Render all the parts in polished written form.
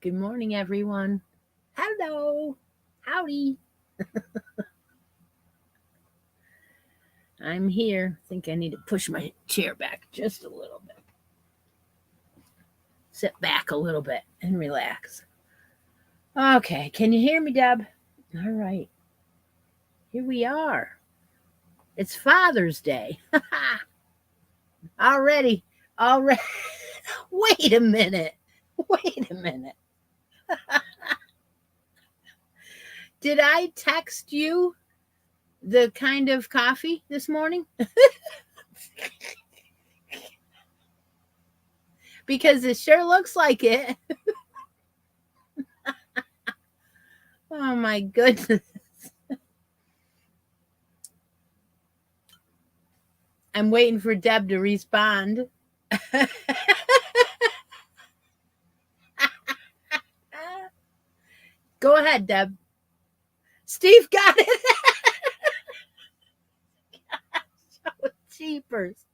Good morning, everyone. Hello. Howdy. I'm here. I think I need to push my chair back just a little bit. Sit back a little bit and relax. Okay. Can you hear me, Deb? All right. Here we are. It's Father's Day. Already. Already. Wait a minute. Wait a minute. Did I text you the kind of coffee this morning? Because it sure looks like it. Oh my goodness. I'm waiting for Deb to respond. Go ahead, Deb. Steve got it. Cheapers.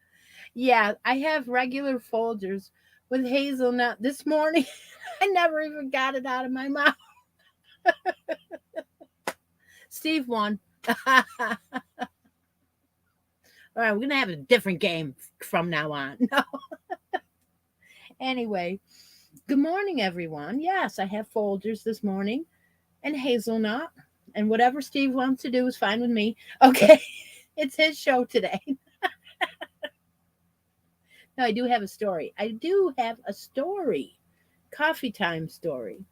Yeah, I have regular Folgers with hazelnut this morning. I never even got it out of my mouth. Steve won. All right, we're going to have a different game from now on. No. Anyway, good morning, everyone. Yes, I have Folgers this morning and hazelnut. And whatever Steve wants to do is fine with me. Okay, it's his show today. No, I do have a story. I do have a story. Coffee time story.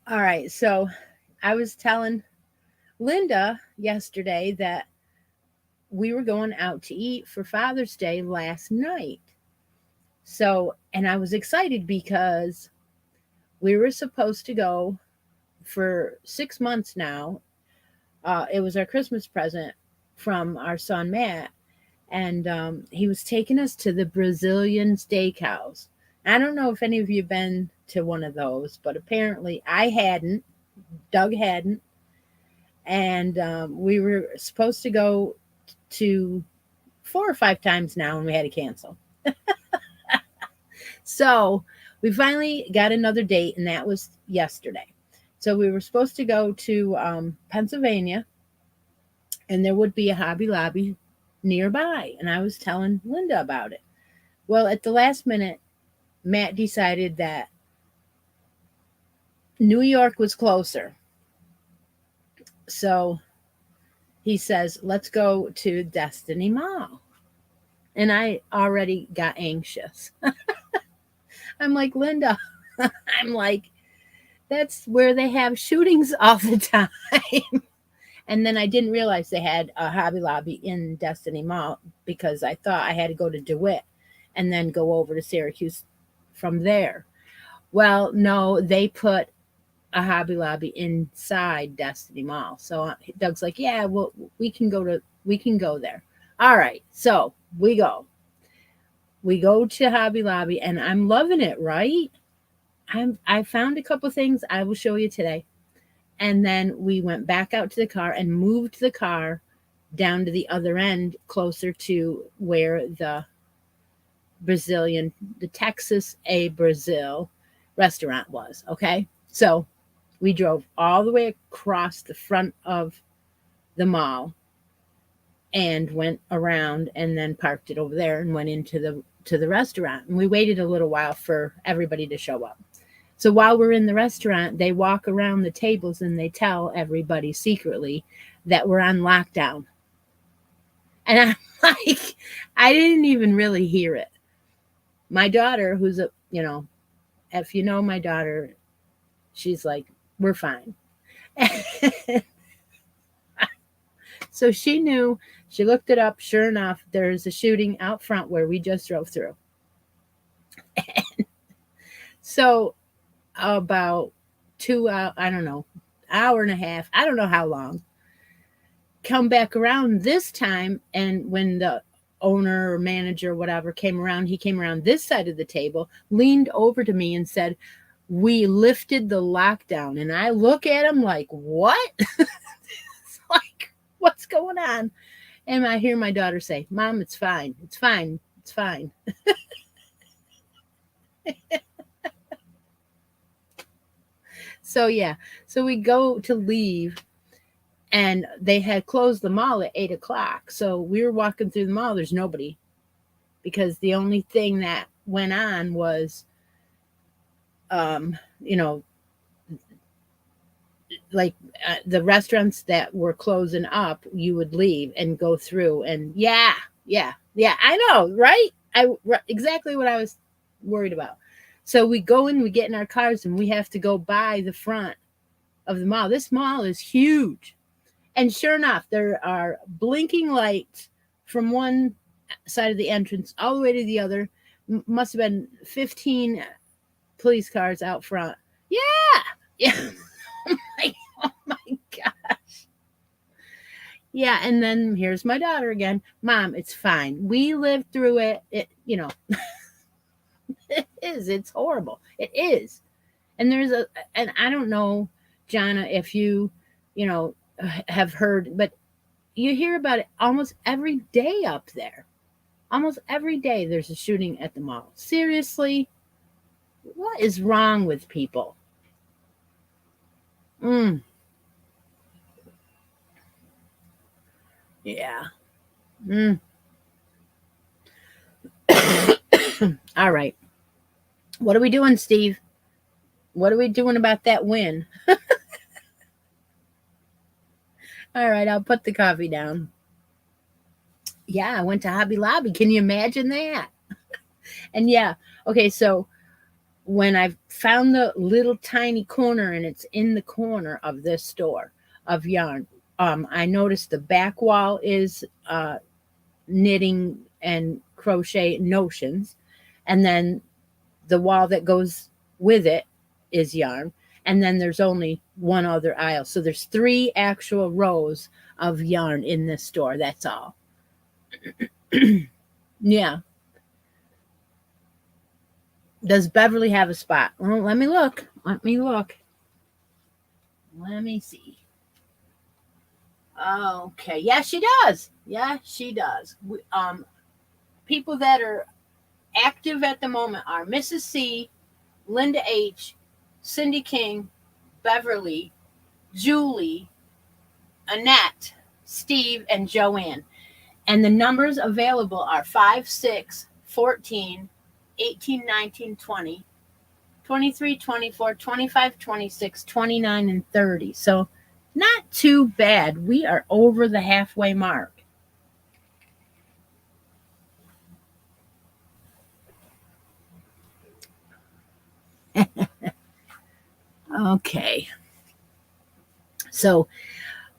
All right, so I was telling Linda yesterday that we were going out to eat for Father's Day last night. So, and I was excited because we were supposed to go for 6 months now. It was our Christmas present from our son Matt, and he was taking us to the Brazilian steakhouse. I don't know if any of you have been to one of those, but apparently I hadn't. Doug hadn't, and we were supposed to go to 4 or 5 times now, and we had to cancel. So we finally got another date, and that was yesterday. So we were supposed to go to Pennsylvania, and there would be a Hobby Lobby nearby. And I was telling Linda about it. Well, at the last minute, Matt decided that New York was closer. So he says, let's go to Destiny Mall. And I already got anxious. I'm like, Linda, I'm like, that's where they have shootings all the time. And then I didn't realize they had a Hobby Lobby in Destiny Mall because I thought I had to go to DeWitt and then go over to Syracuse from there. Well, no, they put a Hobby Lobby inside Destiny Mall. So Doug's like, yeah, well, we can go there. All right. So we go to Hobby Lobby, and I'm loving it, right? I found a couple things I will show you today. And then we went back out to the car and moved the car down to the other end, closer to where the Texas A Brazil restaurant was. Okay. So we drove all the way across the front of the mall and went around and then parked it over there and went into the restaurant. And we waited a little while for everybody to show up. So while we're in the restaurant, they walk around the tables and they tell everybody secretly that we're on lockdown. And I'm like, I didn't even really hear it. My daughter, who's if you know my daughter, she's like, we're fine. So she knew, she looked it up. Sure enough, there's a shooting out front where we just drove through. And so about 2 hours, I don't know, hour and a half, I don't know how long, come back around this time. And when the owner or manager or whatever came around, he came around this side of the table, leaned over to me and said, we lifted the lockdown. And I look at him like, what? It's like, what's going on? And I hear my daughter say, Mom, it's fine. It's fine. It's fine. So yeah, so we go to leave, and they had closed the mall at 8 o'clock. So we were walking through the mall. There's nobody, because the only thing that went on was, you know, like the restaurants that were closing up, you would leave and go through, and yeah, I know, right? Exactly what I was worried about. So we go in, we get in our cars, and we have to go by the front of the mall. This mall is huge. And sure enough, there are blinking lights from one side of the entrance all the way to the other. Must have been 15 police cars out front. Yeah. Yeah. Oh my gosh. Yeah. And then here's my daughter again. Mom, it's fine. We lived through it. It is. It's horrible. It is. And I don't know, Jana, if you know, have heard, but you hear about it almost every day up there. Almost every day there's a shooting at the mall. Seriously, what is wrong with people? Mm, yeah. Mm. All right. What are we doing, Steve? What are we doing about that win? All right, I'll put the coffee down. Yeah, I went to Hobby Lobby. Can you imagine that? And yeah, okay, so when I found the little tiny corner, and it's in the corner of this store of yarn, I noticed the back wall is knitting and crochet notions, and then the wall that goes with it is yarn, and then there's only one other aisle. So there's three actual rows of yarn in this store. That's all. Yeah. Does Beverly have a spot? Well, let me look. Let me look. Let me see. Okay. Yeah, she does. Yeah, she does. People that are active at the moment are Mrs. C, Linda H, Cindy King, Beverly, Julie, Annette, Steve, and Joanne. And the numbers available are 5, 6, 14, 18, 19, 20, 23, 24, 25, 26, 29, and 30. So not too bad. We are over the halfway mark. Okay. So,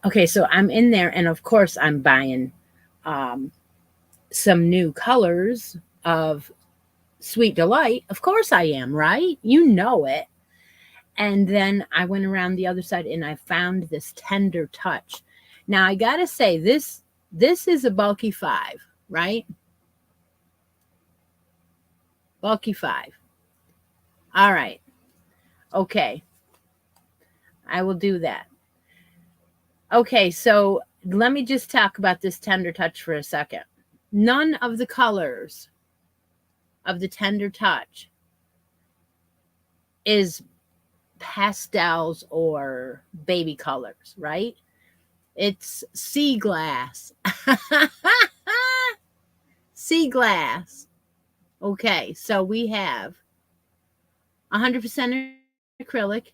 okay, so I'm in there, and of course I'm buying um, some new colors of Sweet Delight. Of course I am, right? You know it. And then I went around the other side, and I found this Tender Touch. Now I gotta say, this is a bulky 5, right? Bulky 5. All right. Okay. I will do that. Okay, so let me just talk about this Tender Touch for a second. None of the colors of the Tender Touch is pastels or baby colors, right? It's sea glass. Sea glass. Okay, so we have 100% acrylic,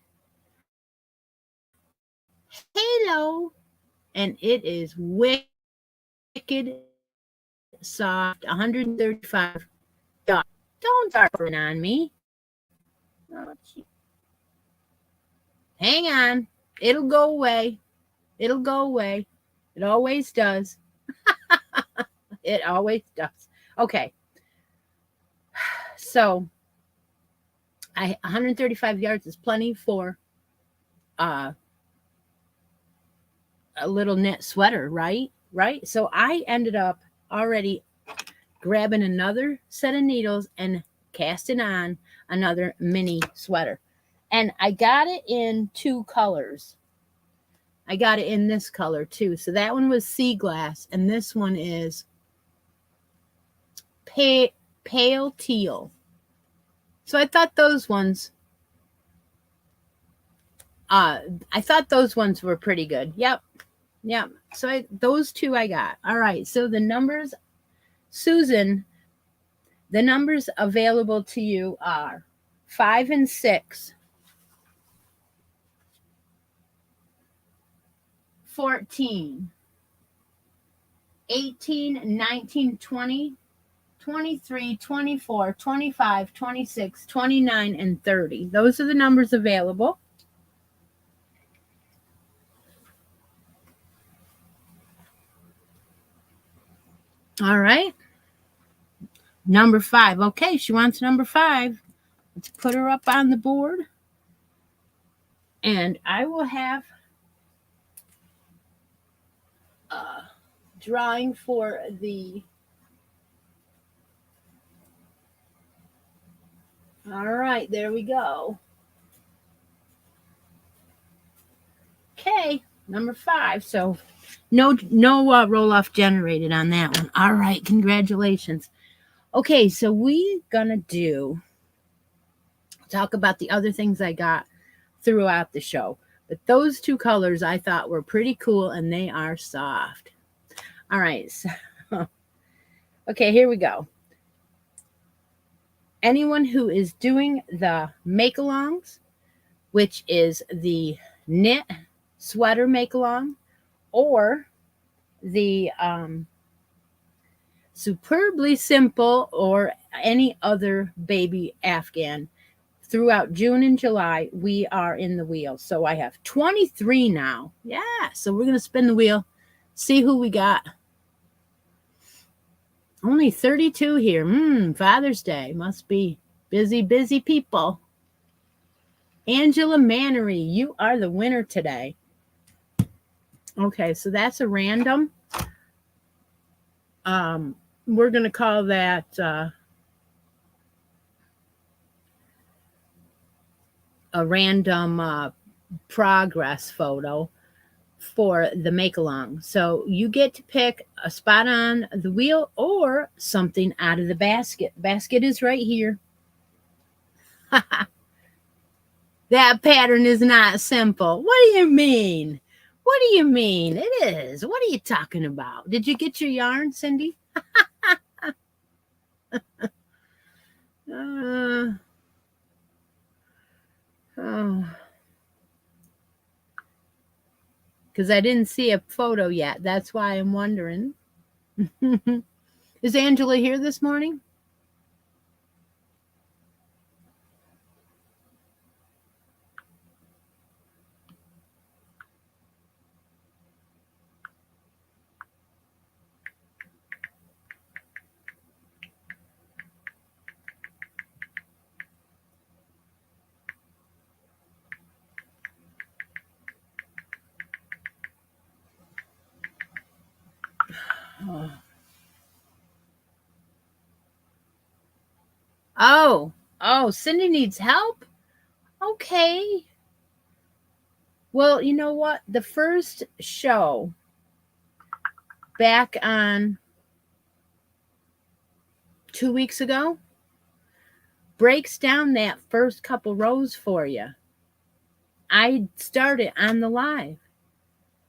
halo, and it is wicked soft, 135 yards. Don't start on me. Oh, hang on. It'll go away. It'll go away. It always does. It always does. Okay. So 135 yards is plenty for uh, a little knit sweater, right? Right. So I ended up already grabbing another set of needles and casting on another mini sweater. And I got it in 2 colors. I got it in this color too. So that one was sea glass, and this one is pale teal. So I thought those ones I thought those ones were pretty good. Yep. Yep. So those two I got. All right. So the numbers, Susan, the numbers available to you are 5 and 6, 14, 18, 19, 20, 23, 24, 25, 26, 29, and 30. Those are the numbers available. All right. Number 5. Okay, she wants number 5. Let's put her up on the board. And I will have a drawing for the... All right, there we go. Okay, number 5. So no roll-off generated on that one. All right, congratulations. Okay, so we're gonna talk about the other things I got throughout the show. But those two colors I thought were pretty cool, and they are soft. All right, so okay, here we go. Anyone who is doing the make-alongs, which is the knit sweater make-along, or the superbly simple, or any other baby Afghan, throughout June and July, we are in the wheel. So I have 23 now. Yeah, so we're going to spin the wheel, see who we got. Only 32 here. Father's Day. Must be busy, busy people. Angela Mannery, you are the winner today. Okay, so that's a random. We're going to call that a random progress photo for the make-along. So you get to pick a spot on the wheel or something out of the basket. Basket is right here. That pattern is not simple. What do you mean? What do you mean? It is. What are you talking about? Did you get your yarn, Cindy? Oh. Because I didn't see a photo yet. That's why I'm wondering. Is Angela here this morning? Oh, Cindy needs help? Okay. Well, you know what? The first show back on 2 weeks ago breaks down that first couple rows for you. I started on the live.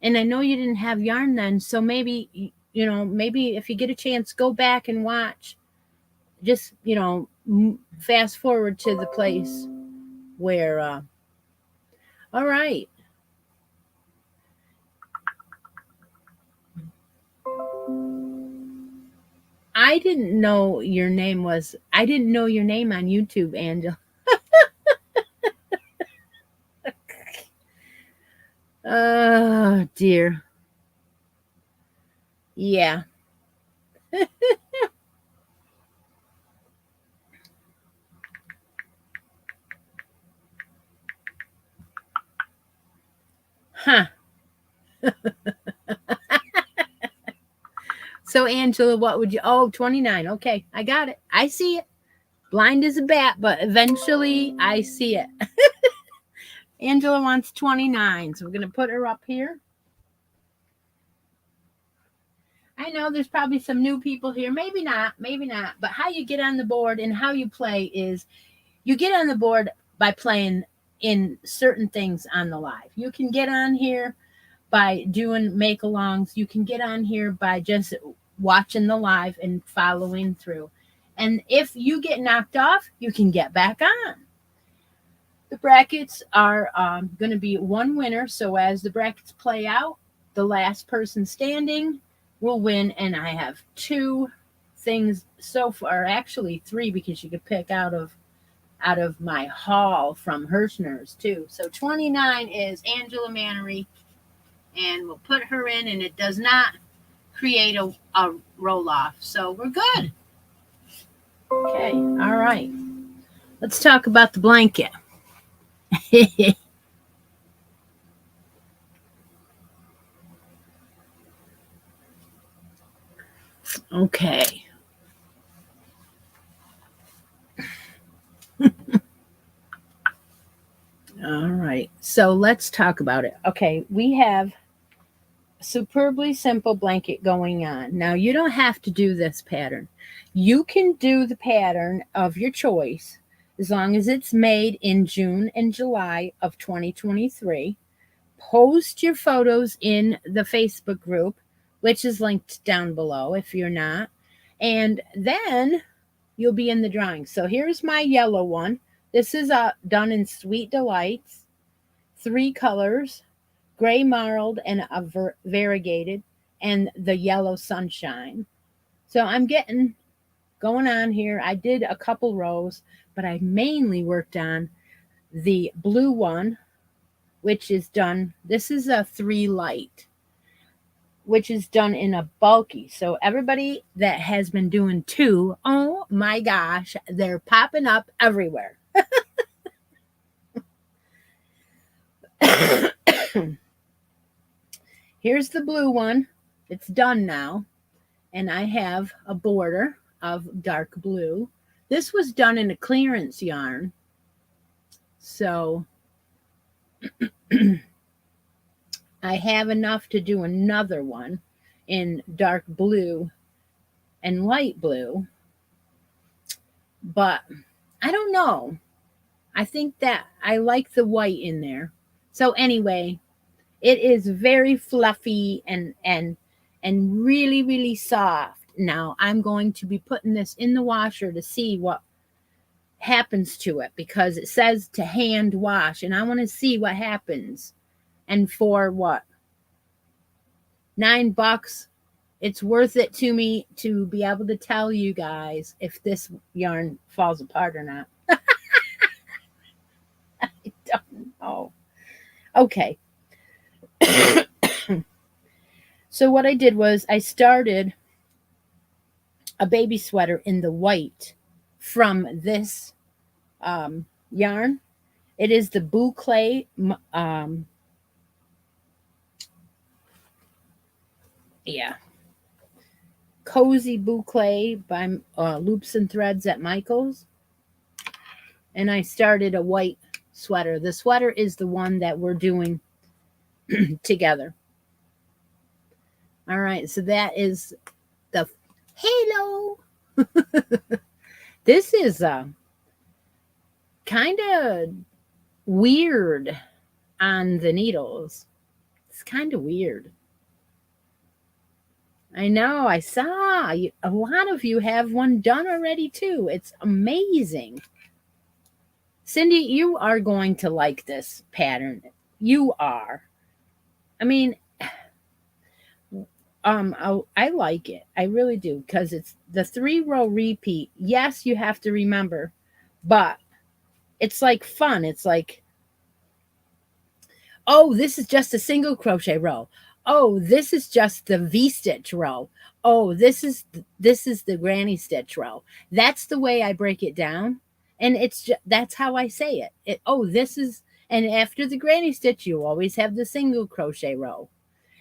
And I know you didn't have yarn then, so maybe, maybe if you get a chance, go back and watch. Just, fast forward to the place where, all right. I didn't know your name on YouTube, Angela. Oh, dear. Yeah. Huh. So, Angela, what would you... Oh, 29. Okay, I got it. I see it. Blind as a bat, but eventually I see it. Angela wants 29, so we're going to put her up here. I know there's probably some new people here. Maybe not. But how you get on the board and how you play is you get on the board by playing in certain things on the live. You can get on here by doing make alongs. You can get on here by just watching the live and following through. And if you get knocked off, you can get back on. The brackets are going to be one winner. So as the brackets play out, the last person standing will win. And I have 2 things so far, actually 3, because you could pick out of my haul from Hirschner's too. So 29 is Angela Mannery, and we'll put her in, and it does not create a roll off. So we're good. Okay, all right. Let's talk about the blanket. Okay. All right. So let's talk about it. Okay, we have superbly simple blanket going on. Now, you don't have to do this pattern. You can do the pattern of your choice as long as it's made in June and July of 2023. Post your photos in the Facebook group, which is linked down below if you're not. And then you'll be in the drawing. So here's my yellow one. This is done in Sweet Delights, 3 colors, gray marled and a variegated, and the yellow sunshine. So I'm going on here. I did a couple rows, but I mainly worked on the blue one, which is done. This is a 3 light, which is done in a bulky. So everybody that has been doing 2, oh my gosh, they're popping up everywhere. Here's the blue one. It's done now. And I have a border of dark blue. This was done in a clearance yarn. So I have enough to do another one in dark blue and light blue. But I don't know. I think that I like the white in there. So anyway, it is very fluffy and really, really soft. Now I'm going to be putting this in the washer to see what happens to it, because it says to hand wash, and I want to see what happens. And for what? $9, it's worth it to me to be able to tell you guys if this yarn falls apart or not. I don't know. Okay. So what I did was I started a baby sweater in the white from this yarn. It is the Boucle Cozy Boucle by Loops and Threads at Michael's. And I started a white sweater. The sweater is the one that we're doing together. All right, so that is the halo. This is kind of weird on the needles. It's kind of weird. I know. I saw a lot of you have one done already too. It's amazing. Cindy, you are going to like this pattern. You are. I mean, I like it. I really do, because it's the 3-row repeat. Yes, you have to remember, but it's like fun. It's like, oh, this is just a single crochet row. Oh, this is just the V-stitch row. Oh, this is the granny stitch row. That's the way I break it down, and that's how I say it. This is, and after the granny stitch, you always have the single crochet row.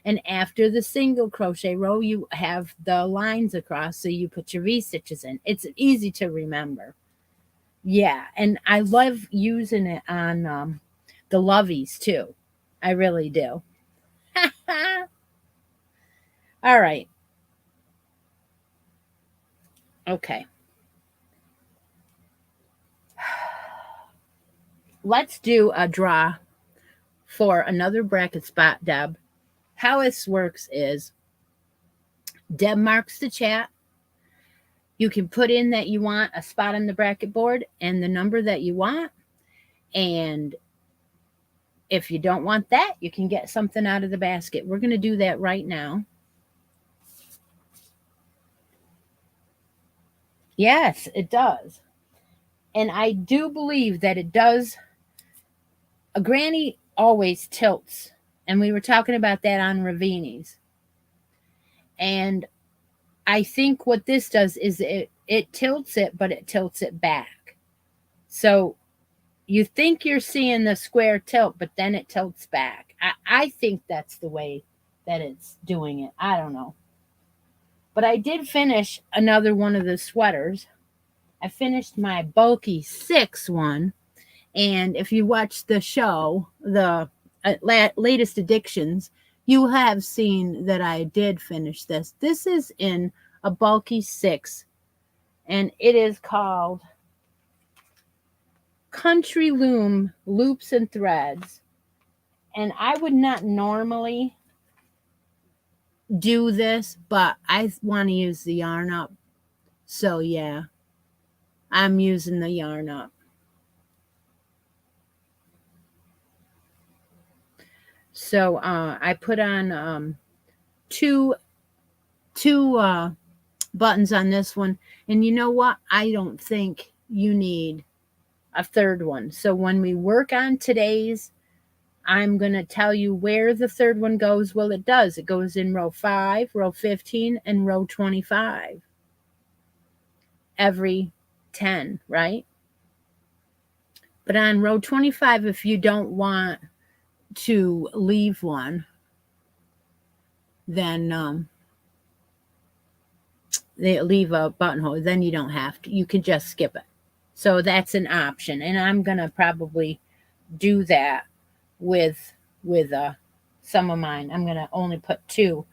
And after the single crochet row, you have the lines across, so you put your V-stitches in. It's easy to remember. Yeah, and I love using it on the lovies too. I really do. All right. Okay. let's do a draw for another bracket spot, Deb. How this works is Deb marks the chat. You can put in that you want a spot on the bracket board and the number that you want. And if you don't want that, you can get something out of the basket. We're going to do that right now. Yes, it does. And I do believe that it does. A granny always tilts. And we were talking about that on Ravini's. And I think what this does is it tilts it, but it tilts it back. So you think you're seeing the square tilt, but then it tilts back. I think that's the way that it's doing it. I don't know. But I did finish another one of the sweaters. I finished my bulky 6 one. And if you watch the show, the latest addictions, you have seen that I did finish this. This is in a bulky 6, and it is called Country Loom Loops and Threads. And I would not normally do this, but I want to use the yarn up. So yeah, I'm using the yarn up. So I put on two buttons on this one. And you know what? I don't think you need a third one. So when we work on today's, I'm going to tell you where the third one goes. Well, it does. It goes in row 5, row 15, and row 25. Every 10, right? But on row 25, if you don't want to leave one, then they leave a buttonhole, then you don't have to. You can just skip it. So that's an option. And I'm going to probably do that with some of mine. I'm going to only put 2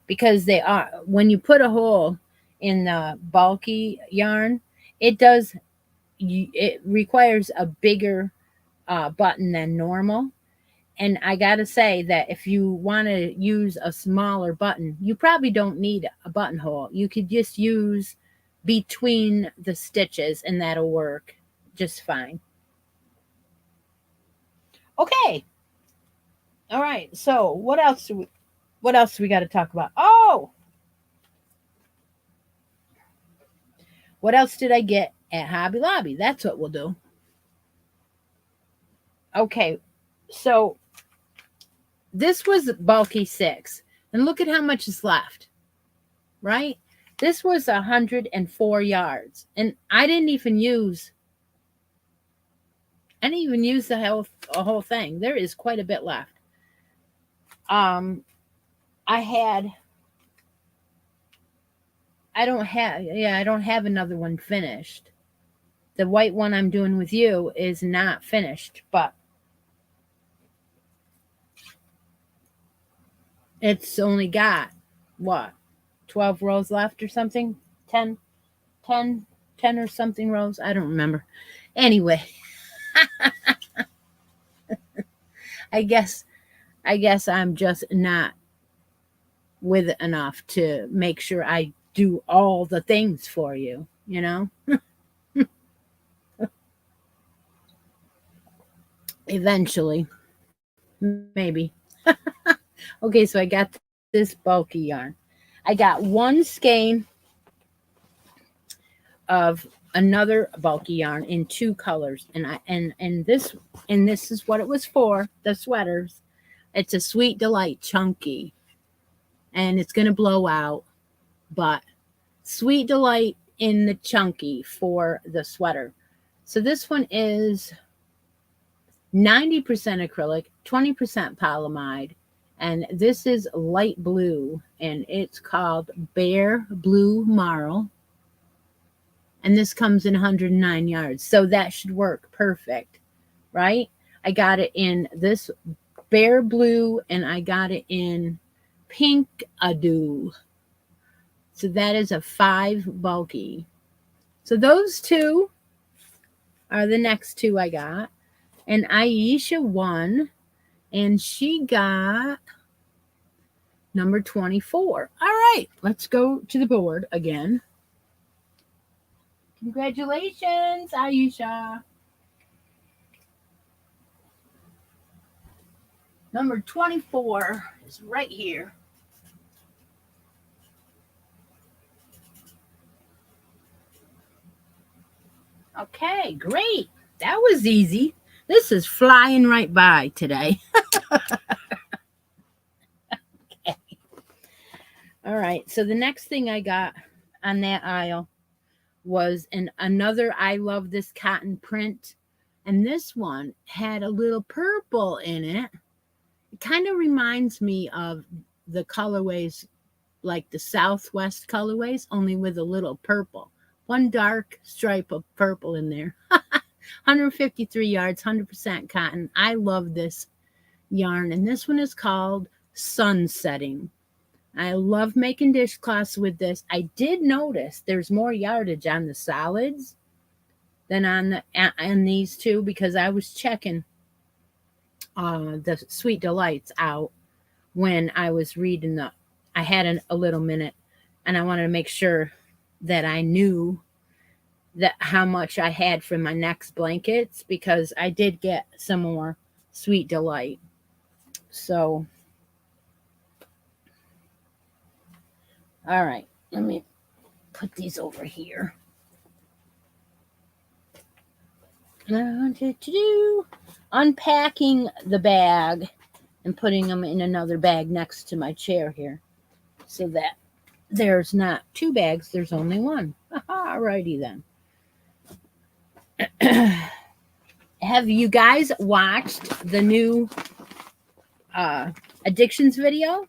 because they are, when you put a hole in the bulky yarn, it requires a bigger button than normal. And I got to say that if you want to use a smaller button, you probably don't need a buttonhole. You could just use between the stitches and that'll work just fine. Okay. All right. So what else do we got to talk about? Oh, what else did I get at Hobby Lobby? That's what we'll do. Okay. So this was bulky 6, and look at how much is left, right? This was 104 yards, and I didn't even use the whole thing. There is quite a bit left. I don't have another one finished. The white one I'm doing with you is not finished, but it's only got, what, 12 rows left or something? 10 or something rows? I don't remember. Anyway, I guess I'm just not with it enough to make sure I do all the things for you, you know? Eventually. Maybe. Okay, so I got this bulky yarn. I got one skein of another bulky yarn in 2 colors, and this is what it was for, the sweaters. It's a Sweet Delight chunky, and it's going to blow out, but Sweet Delight in the chunky for the sweater. So this one is 90% acrylic, 20% polyamide, and this is light blue, and it's called Bare Blue Marl. And this comes in 109 yards. So that should work perfect, right? I got it in this bare blue, and I got it in pink ado. So that is a 5 bulky. So those 2 are the next 2 I got. And Aisha won, and she got number 24. All right, let's go to the board again. Congratulations, Aisha. Number 24 is right here. Okay, great. That was easy. This is flying right by today. Okay. All right, so the next thing I got on that aisle was another I Love This Cotton print. And this one had a little purple in it. It kind of reminds me of the colorways, like the Southwest colorways, only with a little purple. One dark stripe of purple in there. 153 yards, 100% cotton. I love this yarn. And this one is called Sunsetting. I love making dishcloths with this. I did notice there's more yardage on the solids than on these two, because I was checking the Sweet Delights out when I was reading I had a little minute, and I wanted to make sure that I knew that how much I had for my next blankets, because I did get some more Sweet Delight. So, all right, let me put these over here. Unpacking the bag and putting them in another bag next to my chair here, so that there's not two bags, there's only one. Alrighty then. Have you guys watched the new addictions video?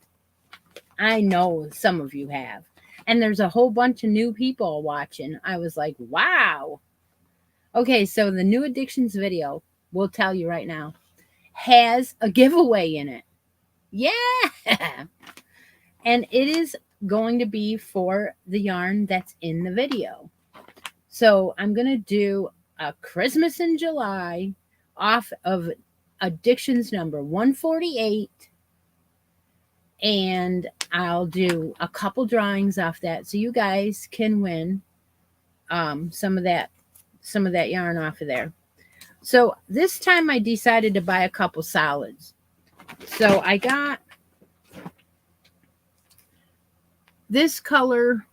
I know some of you have. And there's a whole bunch of new people watching. I was like, wow. Okay, so the new addictions video, we'll tell you right now, has a giveaway in it. Yeah. And it is going to be for the yarn that's in the video. So I'm going to do a Christmas in July off of addictions number 148. And I'll do a couple drawings off that, so you guys can win some of that yarn off of there. So this time I decided to buy a couple solids. So I got this color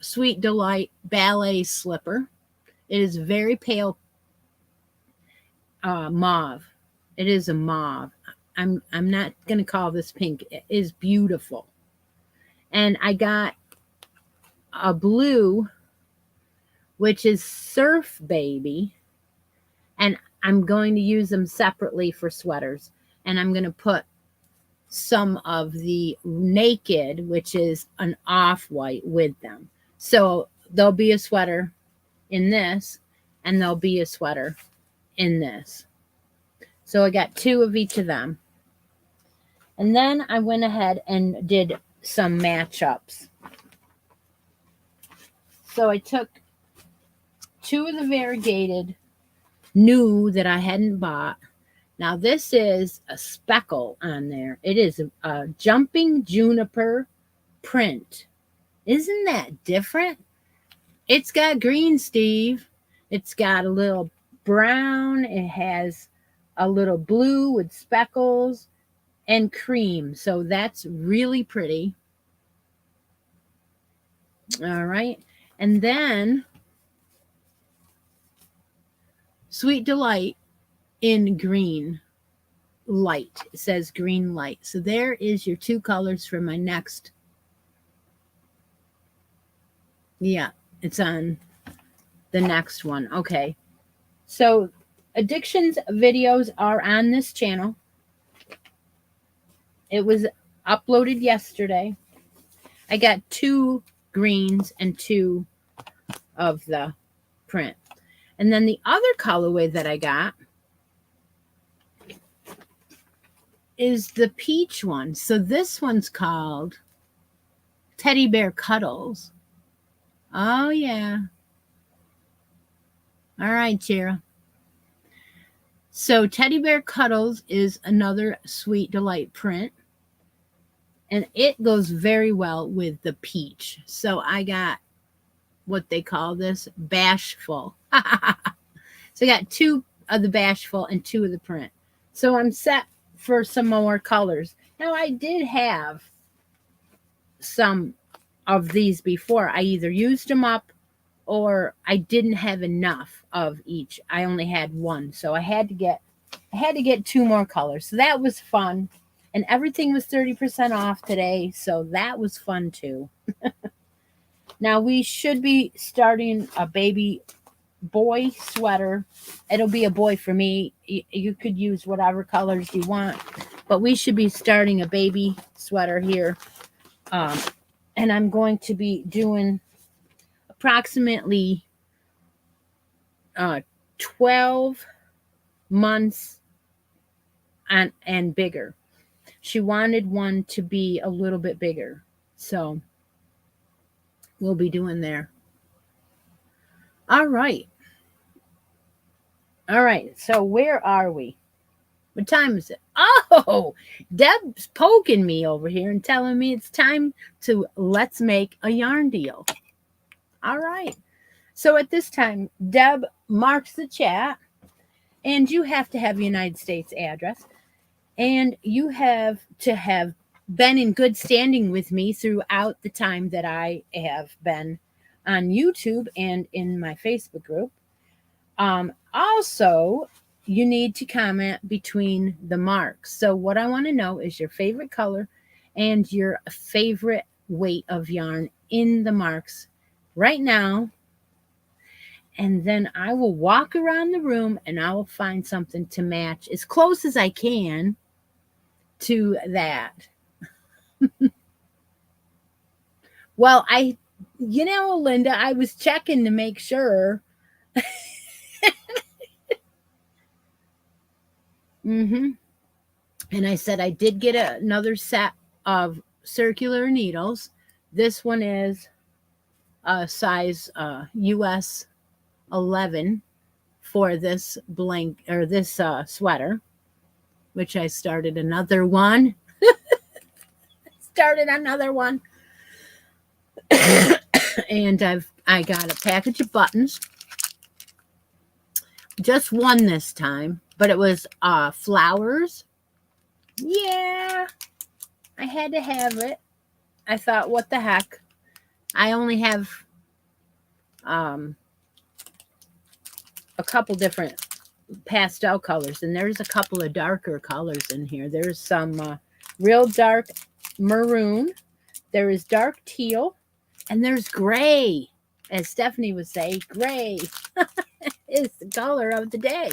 Sweet Delight ballet slipper. It is very pale mauve. It is a mauve. I'm not going to call this pink. It is beautiful. And I got a blue, which is Surf Baby. And I'm going to use them separately for sweaters. And I'm going to put some of the Naked, which is an off-white, with them. So there'll be a sweater in this, and there'll be a sweater in this. So I got two of each of them. And then I went ahead and did some matchups. So I took two of the variegated new that I hadn't bought. Now this is a speckle on there. It is a jumping juniper print. Isn't that different? It's got green, Steve. It's got a little brown. It has a little blue with speckles and cream. So that's really pretty. All right. And then Sweet Delight in green light. It says green light. So there is your two colors for my next. Yeah, it's on the next one. Okay. So addictions videos are on this channel. It was uploaded yesterday. I got two greens and two of the print. And then the other colorway that I got is the peach one. So this one's called Teddy Bear Cuddles. Oh, yeah. All right, Chira. So Teddy Bear Cuddles is another Sweet Delight print, and it goes very well with the peach. So I got what they call this bashful. So I got 2 of the bashful and 2 of the print. So I'm set for some more colors. Now I did have some of these before. I either used them up or I didn't have enough of each. I only had 1. So I had to get 2 more colors. So that was fun. And everything was 30% off today, so that was fun too. Now we should be starting a baby boy sweater. It'll be a boy for me. You could use whatever colors you want, but we should be starting a baby sweater here. And I'm going to be doing approximately 12 months and bigger. She wanted one to be a little bit bigger, so we'll be doing there. All right. So where are we? What time is it? Oh, Deb's poking me over here and telling me it's time to let's make a yarn deal. All right. So at this time, Deb marks the chat, and you have to have a United States address, and you have to have been in good standing with me throughout the time that I have been on YouTube and in my Facebook group. Also, you need to comment between the marks. So what I want to know is your favorite color and your favorite weight of yarn in the marks right now. And then I will walk around the room and I will find something to match as close as I can to that. Well, Linda, I was checking to make sure. And I said I did get another set of circular needles. This one is a size US 11 for this this sweater, which I started another one. And I got a package of buttons. Just one this time, but it was flowers. Yeah, I had to have it. I thought, what the heck? I only have a couple different pastel colors, and there's a couple of darker colors in here. There's some real dark maroon. There is dark teal, and there's gray. As Stephanie would say, gray is the color of the day.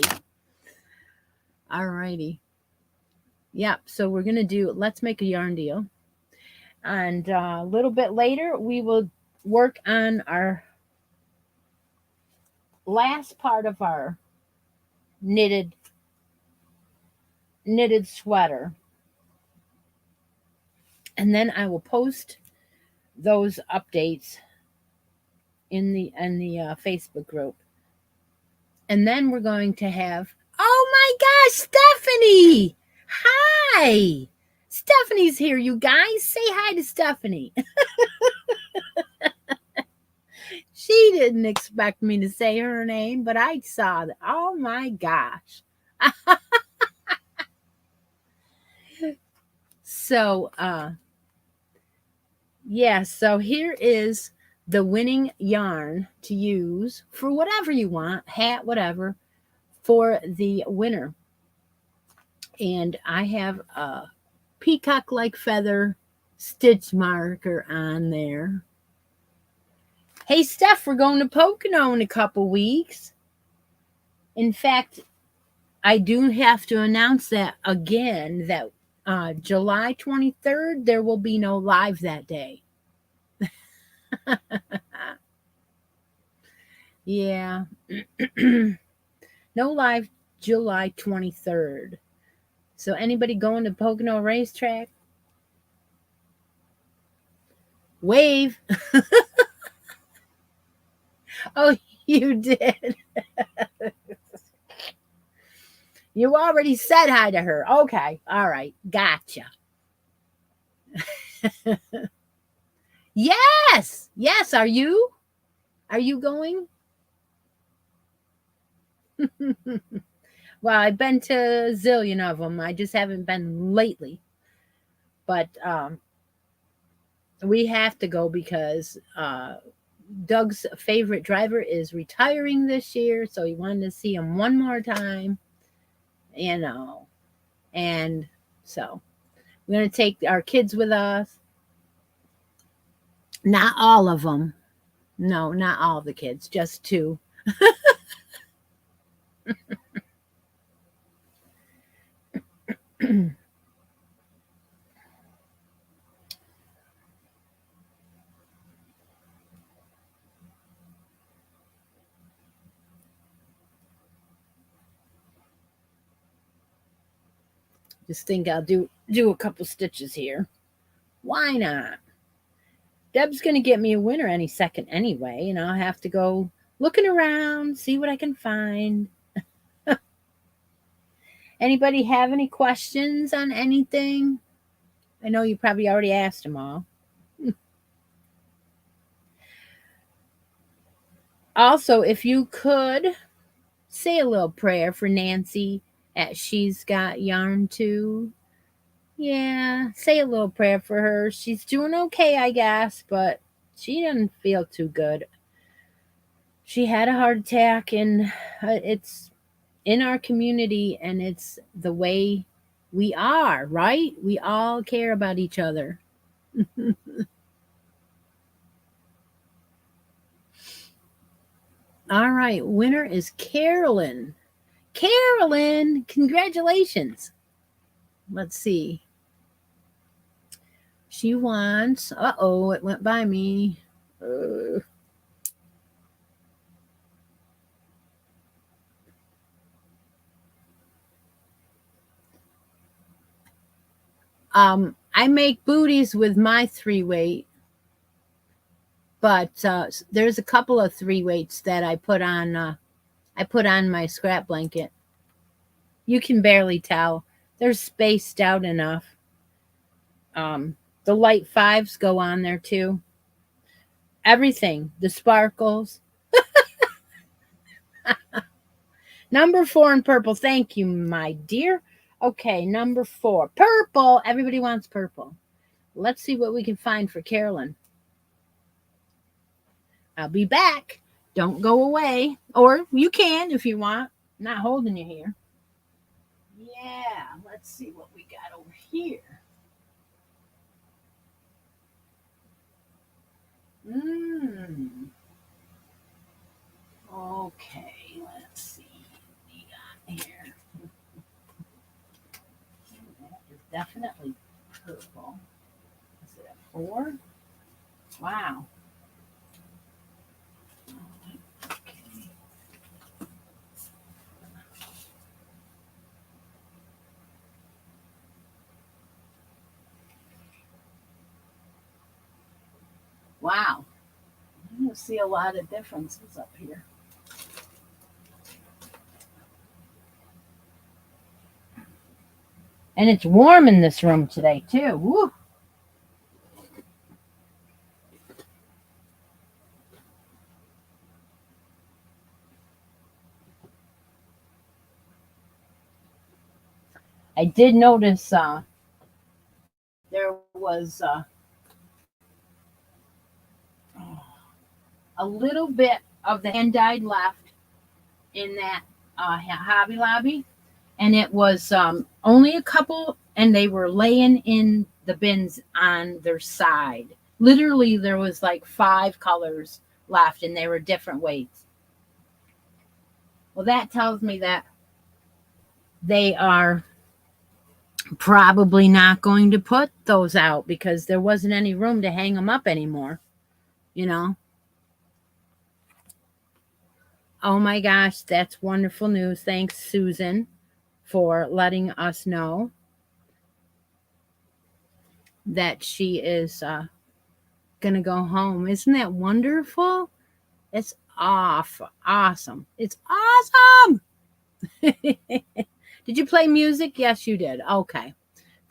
All righty. Yep, so we're going to do let's make a yarn deal. And a little bit later, we will work on our last part of our knitted sweater. And then I will post those updates in the Facebook group. And then we're going to have, oh my gosh, Stephanie! Hi! Stephanie's here, you guys. Say hi to Stephanie. She didn't expect me to say her name, but I saw that. Oh my gosh. So, so here is the winning yarn to use for whatever you want, hat, whatever, for the winner. And I have a peacock-like feather stitch marker on there. Hey, Steph, we're going to Pocono in a couple weeks. In fact, I do have to announce that again, that July 23rd, there will be no live that day. Yeah. No live July 23rd. So anybody going to Pocono Racetrack? Wave. Oh, you did. You already said hi to her. Okay. All right. Gotcha. Yes. Yes. Are you? Are you going? Well, I've been to a zillion of them. I just haven't been lately. But we have to go because Doug's favorite driver is retiring this year. So he wanted to see him one more time, you know. And so we're going to take our kids with us. Not all of them. No, not all the kids, just two. Just think I'll do a couple stitches here. Why not? Deb's gonna get me a winner any second anyway, and I'll have to go looking around, see what I can find. Anybody have any questions on anything? I know you probably already asked them all. Also, if you could say a little prayer for Nancy at She's Got Yarn Too. Yeah, say a little prayer for her. She's doing okay, I guess, but she doesn't feel too good. She had a heart attack, and it's in our community, and it's the way we are, right? We all care about each other. All right, winner is Carolyn. Carolyn, congratulations. Let's see. She wants, uh-oh, it went by me. Uh, I make booties with my 3-weight, but there's a couple of 3-weights that I put on. I put on my scrap blanket. You can barely tell. They're spaced out enough. The light fives go on there too. Everything, the sparkles. Number 4 in purple. Thank you, my dear. Okay, number 4. Purple. Everybody wants purple. Let's see what we can find for Carolyn. I'll be back. Don't go away. Or you can if you want. I'm not holding you here. Yeah, let's see what we got over here. Okay, let's see what we got here. That is definitely purple. Is it a 4? Wow. Okay. Wow. I don't see a lot of differences up here. And it's warm in this room today, too. Woo. I did notice there was a little bit of the hand dyed left in that Hobby Lobby, and it was only a couple, and they were laying in the bins on their side. Literally, there was like 5 colors left, and they were different weights. Well, that tells me that they are probably not going to put those out because there wasn't any room to hang them up anymore, you know. Oh my gosh, that's wonderful news. Thanks, Susan, for letting us know that she is going to go home. Isn't that wonderful? It's awesome. It's awesome. Did you play music? Yes, you did. Okay.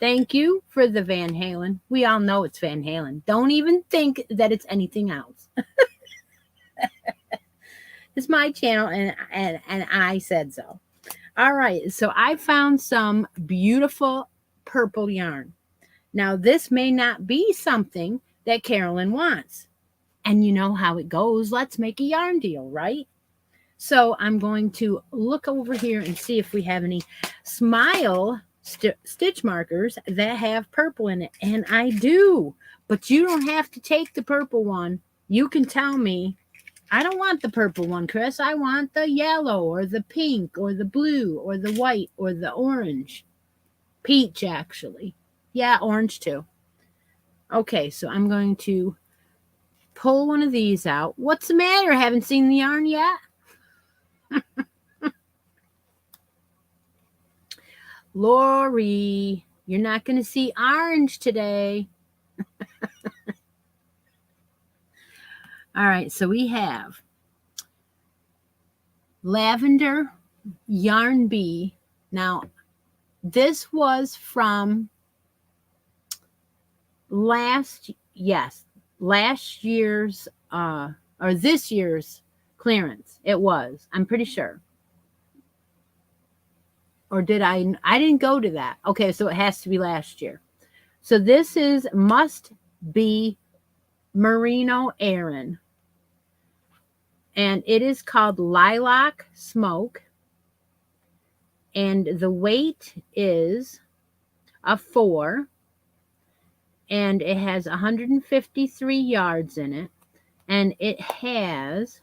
Thank you for the Van Halen. We all know it's Van Halen. Don't even think that it's anything else. It's my channel, and I said so. All right, so I found some beautiful purple yarn. Now, this may not be something that Carolyn wants. And you know how it goes. Let's make a yarn deal, right? So I'm going to look over here and see if we have any smile stitch markers that have purple in it. And I do. But you don't have to take the purple one. You can tell me, I don't want the purple one, Chris. I want the yellow or the pink or the blue or the white or the orange. Peach, actually. Yeah, orange too. Okay, so I'm going to pull one of these out. What's the matter? Haven't seen the yarn yet? Lori, you're not going to see orange today. All right, so we have Lavender Yarn Bee. Now, this was from last year's or this year's clearance. It was. I'm pretty sure. Or did I didn't go to that. Okay, so it has to be last year. So this is Must Be Merino Aran. And it is called Lilac Smoke. And the weight is a 4. And it has 153 yards in it. And it has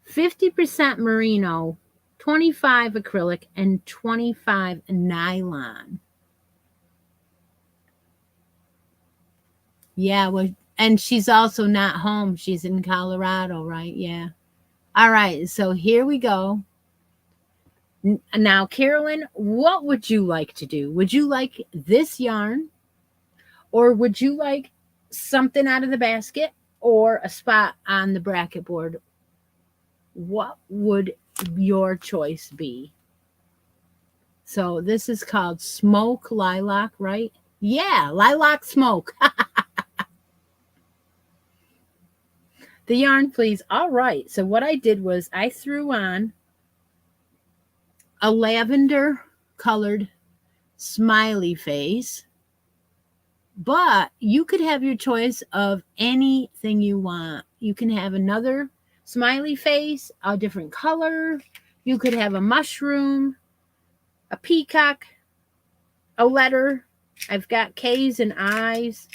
50% merino, 25 acrylic, and 25 nylon. Yeah, well, and she's also not home. She's in Colorado, right? Yeah. All right, so here we go. Now, Carolyn, what would you like to do? Would you like this yarn? Or would you like something out of the basket or a spot on the bracket board? What would your choice be? So this is called Smoke Lilac, right? Yeah, Lilac Smoke. The yarn, please. All right. So what I did was I threw on a lavender colored smiley face, but you could have your choice of anything you want. You can have another smiley face, a different color. You could have a mushroom, a peacock, a letter. I've got K's and I's.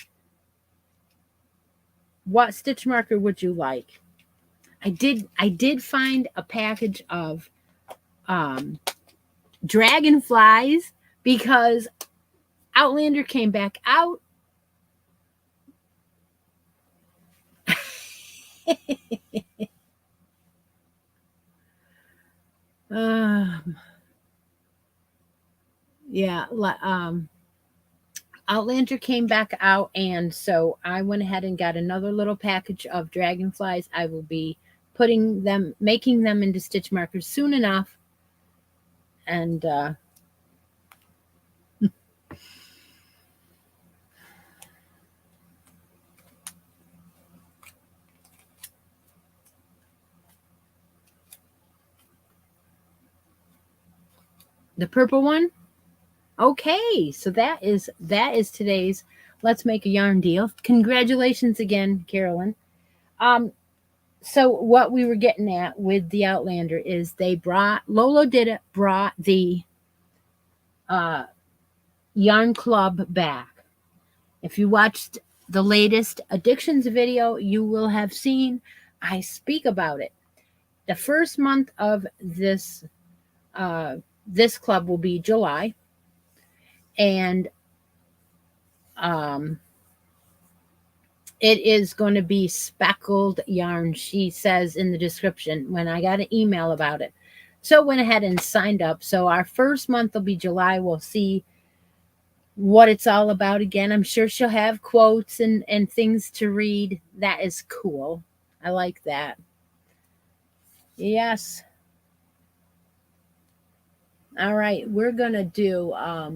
What stitch marker would you like? I did find a package of dragonflies because Outlander came back out. Yeah, Outlander came back out, and so I went ahead and got another little package of dragonflies. I will be making them into stitch markers soon enough. And the purple one. Okay, so that is today's Let's Make a Yarn Deal. Congratulations again, Carolyn. So what we were getting at with the Outlander is they brought the Yarn Club back. If you watched the latest Addictions video, you will have seen I speak about it. The first month of this club will be July, and it is going to be speckled yarn, she says in the description when I got an email about it. So went ahead and signed up. So our first month will be July. We'll see what it's all about again. I'm sure she'll have quotes and things to read. That is cool. I like that. Yes. All right, we're going to do our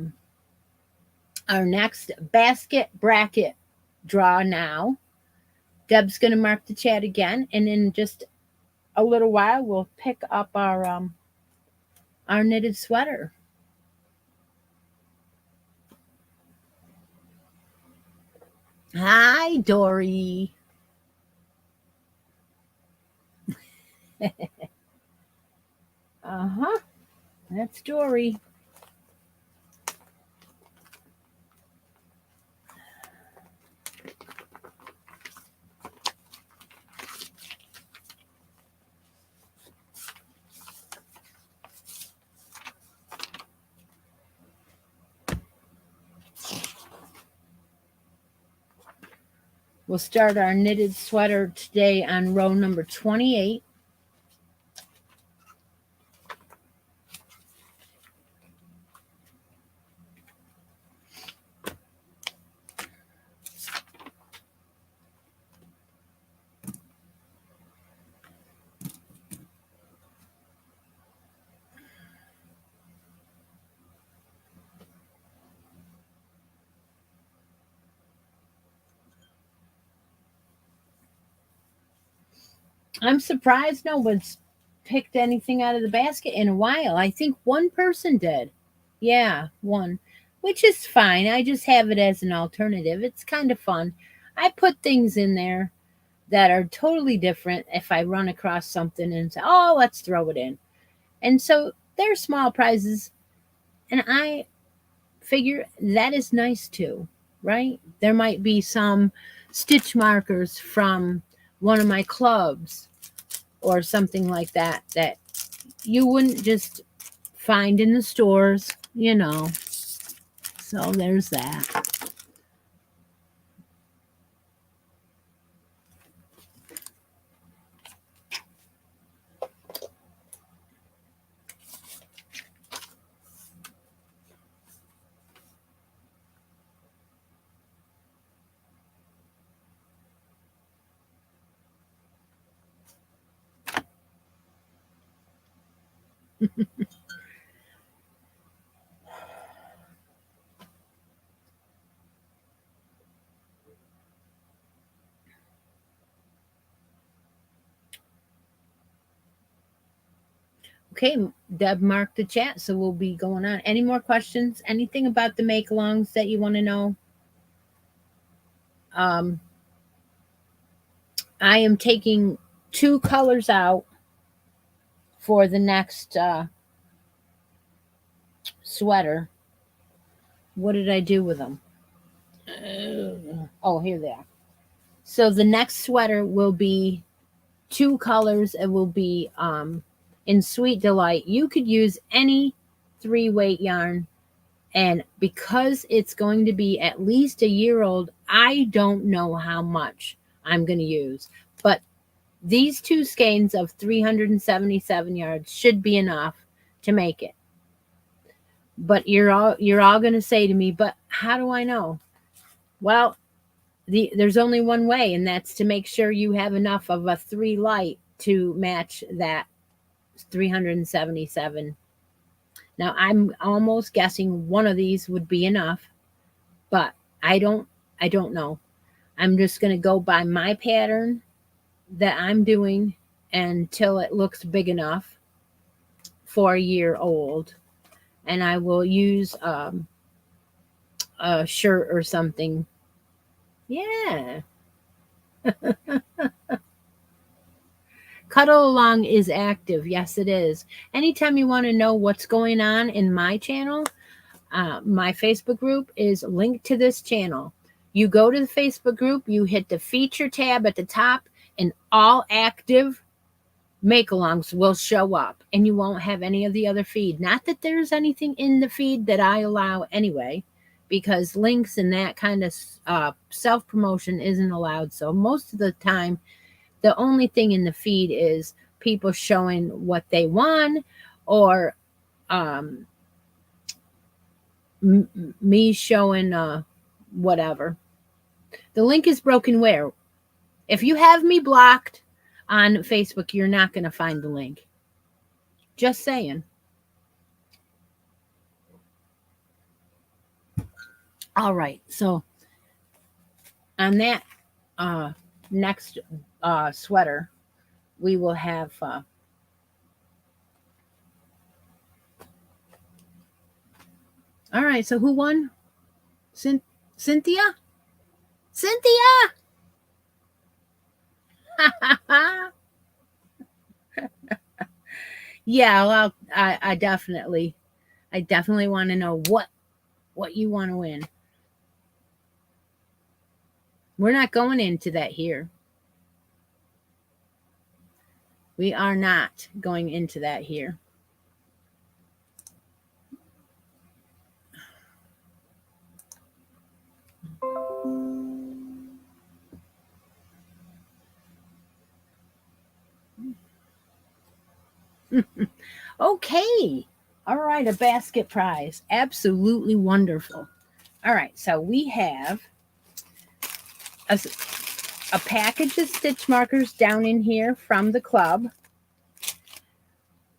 next basket bracket draw now. Deb's going to mark the chat again, and in just a little while, we'll pick up our knitted sweater. Hi, Dory. Uh-huh. That's Dory. We'll start our knitted sweater today on row number 28. I'm surprised no one's picked anything out of the basket in a while. I think one person did. Yeah, one, which is fine. I just have it as an alternative. It's kind of fun. I put things in there that are totally different if I run across something and say, oh, let's throw it in. And so they're small prizes. And I figure that is nice too, right? There might be some stitch markers from one of my clubs or something like that that you wouldn't just find in the stores, you know. So there's that. Okay, Deb marked the chat, so we'll be going on. Any more questions? Anything about the make-alongs that you want to know? I am taking 2 colors out for the next sweater. What did I do with them? Oh, here they are. So the next sweater will be 2 colors. It will be in Sweet Delight. You could use any 3-weight yarn. And because it's going to be at least a year old, I don't know how much I'm going to use. But these 2 skeins of 377 yards should be enough to make it. But you're all going to say to me, but how do I know? Well, there's only one way, and that's to make sure you have enough of a 3 light to match that 377. Now, I'm almost guessing one of these would be enough, but I don't know. I'm just going to go by my pattern that I'm doing until it looks big enough for a year old. And I will use a shirt or something. Yeah. Cuddle Along is active. Yes, it is. Anytime you want to know what's going on in my channel, my Facebook group is linked to this channel. You go to the Facebook group, you hit the feature tab at the top, and all active make-alongs will show up, and you won't have any of the other feed. Not that there's anything in the feed that I allow anyway, because links and that kind of self-promotion isn't allowed. So most of the time, the only thing in the feed is people showing what they won, or me showing whatever. The link is broken where? If you have me blocked on Facebook, you're not going to find the link. Just saying. All right. So on that next sweater, we will have all right. So who won? Cynthia? Cynthia! Yeah, well, I definitely want to know what you want to win. We're not going into that here. We are not going into that here. Okay. All right, a basket prize. Absolutely wonderful. All right, so we have a, a package of stitch markers down in here from the club.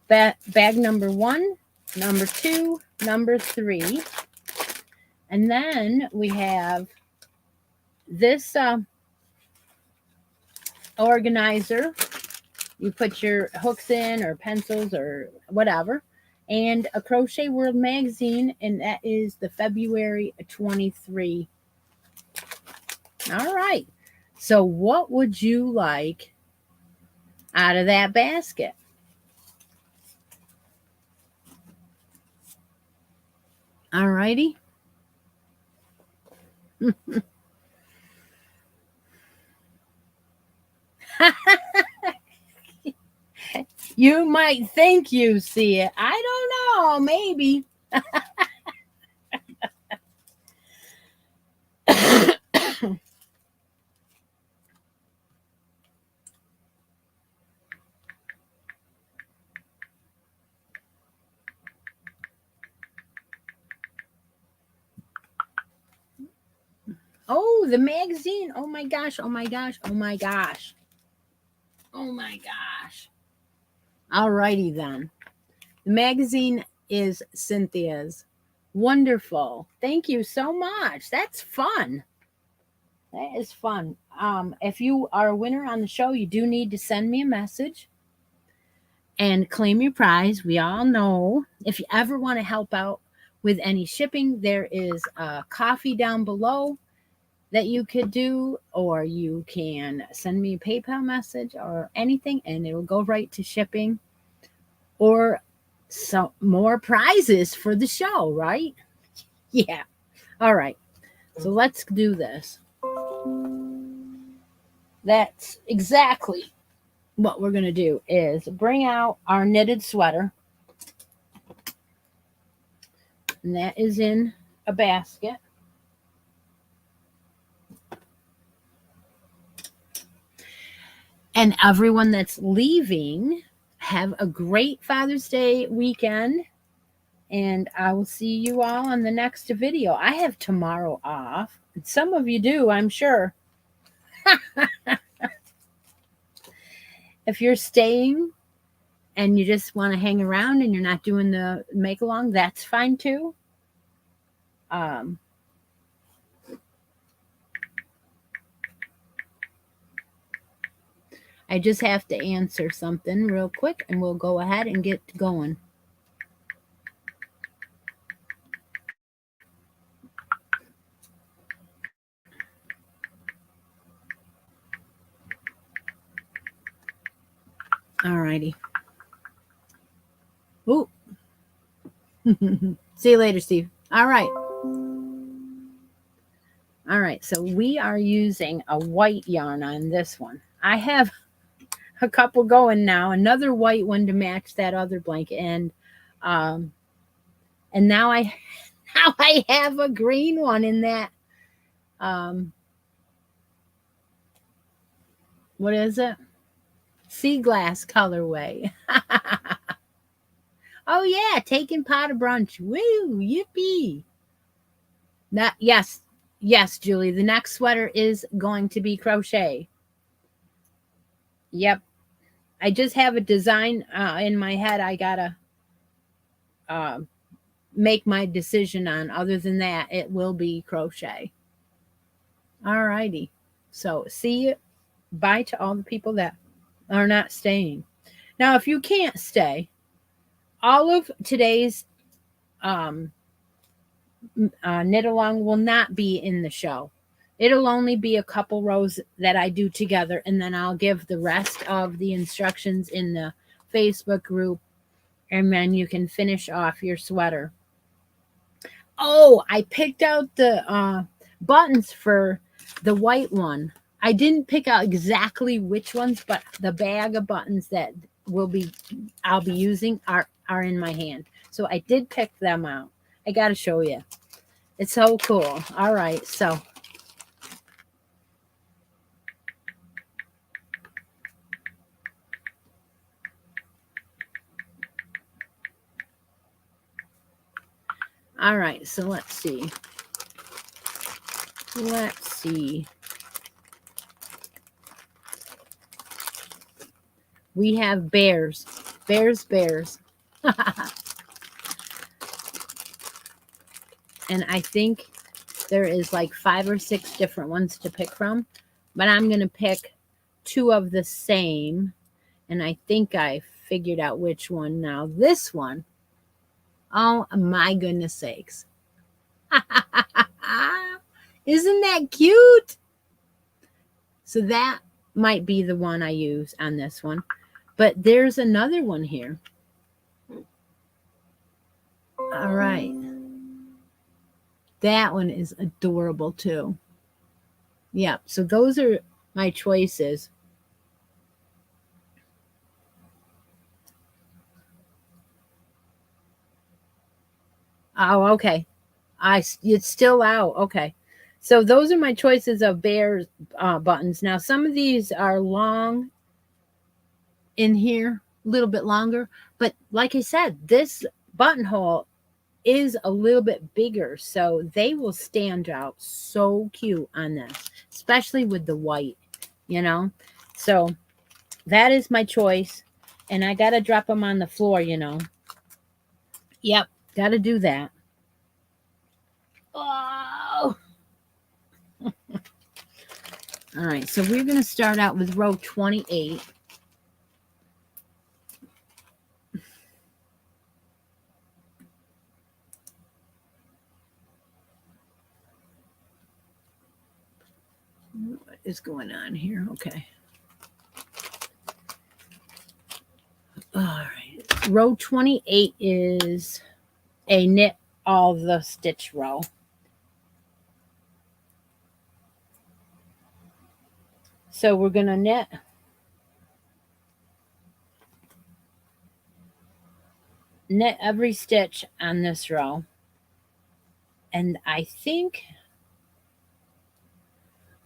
Bag number 1, number 2, number 3. And then we have this organizer. You put your hooks in or pencils or whatever. And a Crochet World magazine, and that is the February 23. All right. So what would you like out of that basket? All righty. You might think you see it. I don't know. Maybe. Oh, the magazine. Oh my gosh. Oh my gosh. Oh my gosh. Oh my gosh. All righty then. The magazine is Cynthia's. Wonderful. Thank you so much. That's fun. That is fun. If you are a winner on the show, you do need to send me a message and claim your prize. We all know if you ever want to help out with any shipping, there is a coffee down below that you could do, or you can send me a PayPal message or anything, and it will go right to shipping or some more prizes for the show, right? Yeah. All right. So let's do this. That's exactly what we're going to do is bring out our knitted sweater. And that is in a basket. And everyone that's leaving, have a great Father's Day weekend. And I will see you all on the next video. I have tomorrow off. Some of you do, I'm sure. If you're staying and you just want to hang around and you're not doing the make along, that's fine too. I just have to answer something real quick and we'll go ahead and get going. All righty. Ooh. See you later, Steve. All right. All right. So we are using a white yarn on this one. I have a couple going now. Another white one to match that other blanket. And now I have a green one in that. What is it? Sea glass colorway. Oh yeah, taking pot of brunch. Woo, yippee. Yes, Julie. The next sweater is going to be crochet. Yep. I just have a design in my head. I gotta make my decision on. Other than that, it will be crochet. All righty. So see you. Bye to all the people that are not staying. Now, if you can't stay, all of today's um, knit along will not be in the show. It'll only be a couple rows that I do together, and then I'll give the rest of the instructions in the Facebook group, and then you can finish off your sweater. Oh, I picked out the buttons for the white one. I didn't pick out exactly which ones, but the bag of buttons that I'll be using are in my hand. So I did pick them out. I got to show you. It's so cool. All right, so all right, so let's see. Let's see. We have bears. Bears. And I think there is like 5 or 6 different ones to pick from. But I'm going to pick 2 of the same. And I think I figured out which one now. This one. Oh, my goodness sakes. Isn't that cute? So that might be the one I use on this one. But there's another one here. All right. That one is adorable too. Yeah, so those are my choices. Oh, okay. It's still out. Okay. So those are my choices of bears buttons. Now, some of these are long in here, a little bit longer. But like I said, this buttonhole is a little bit bigger. So they will stand out so cute on this, especially with the white, you know. So that is my choice. And I got to drop them on the floor, you know. Yep, got to do that. Oh. All right, so we're going to start out with row 28. What is going on here? Okay. All right. Row 28 is a knit all the stitch row. So we're going to knit every stitch on this row. And I think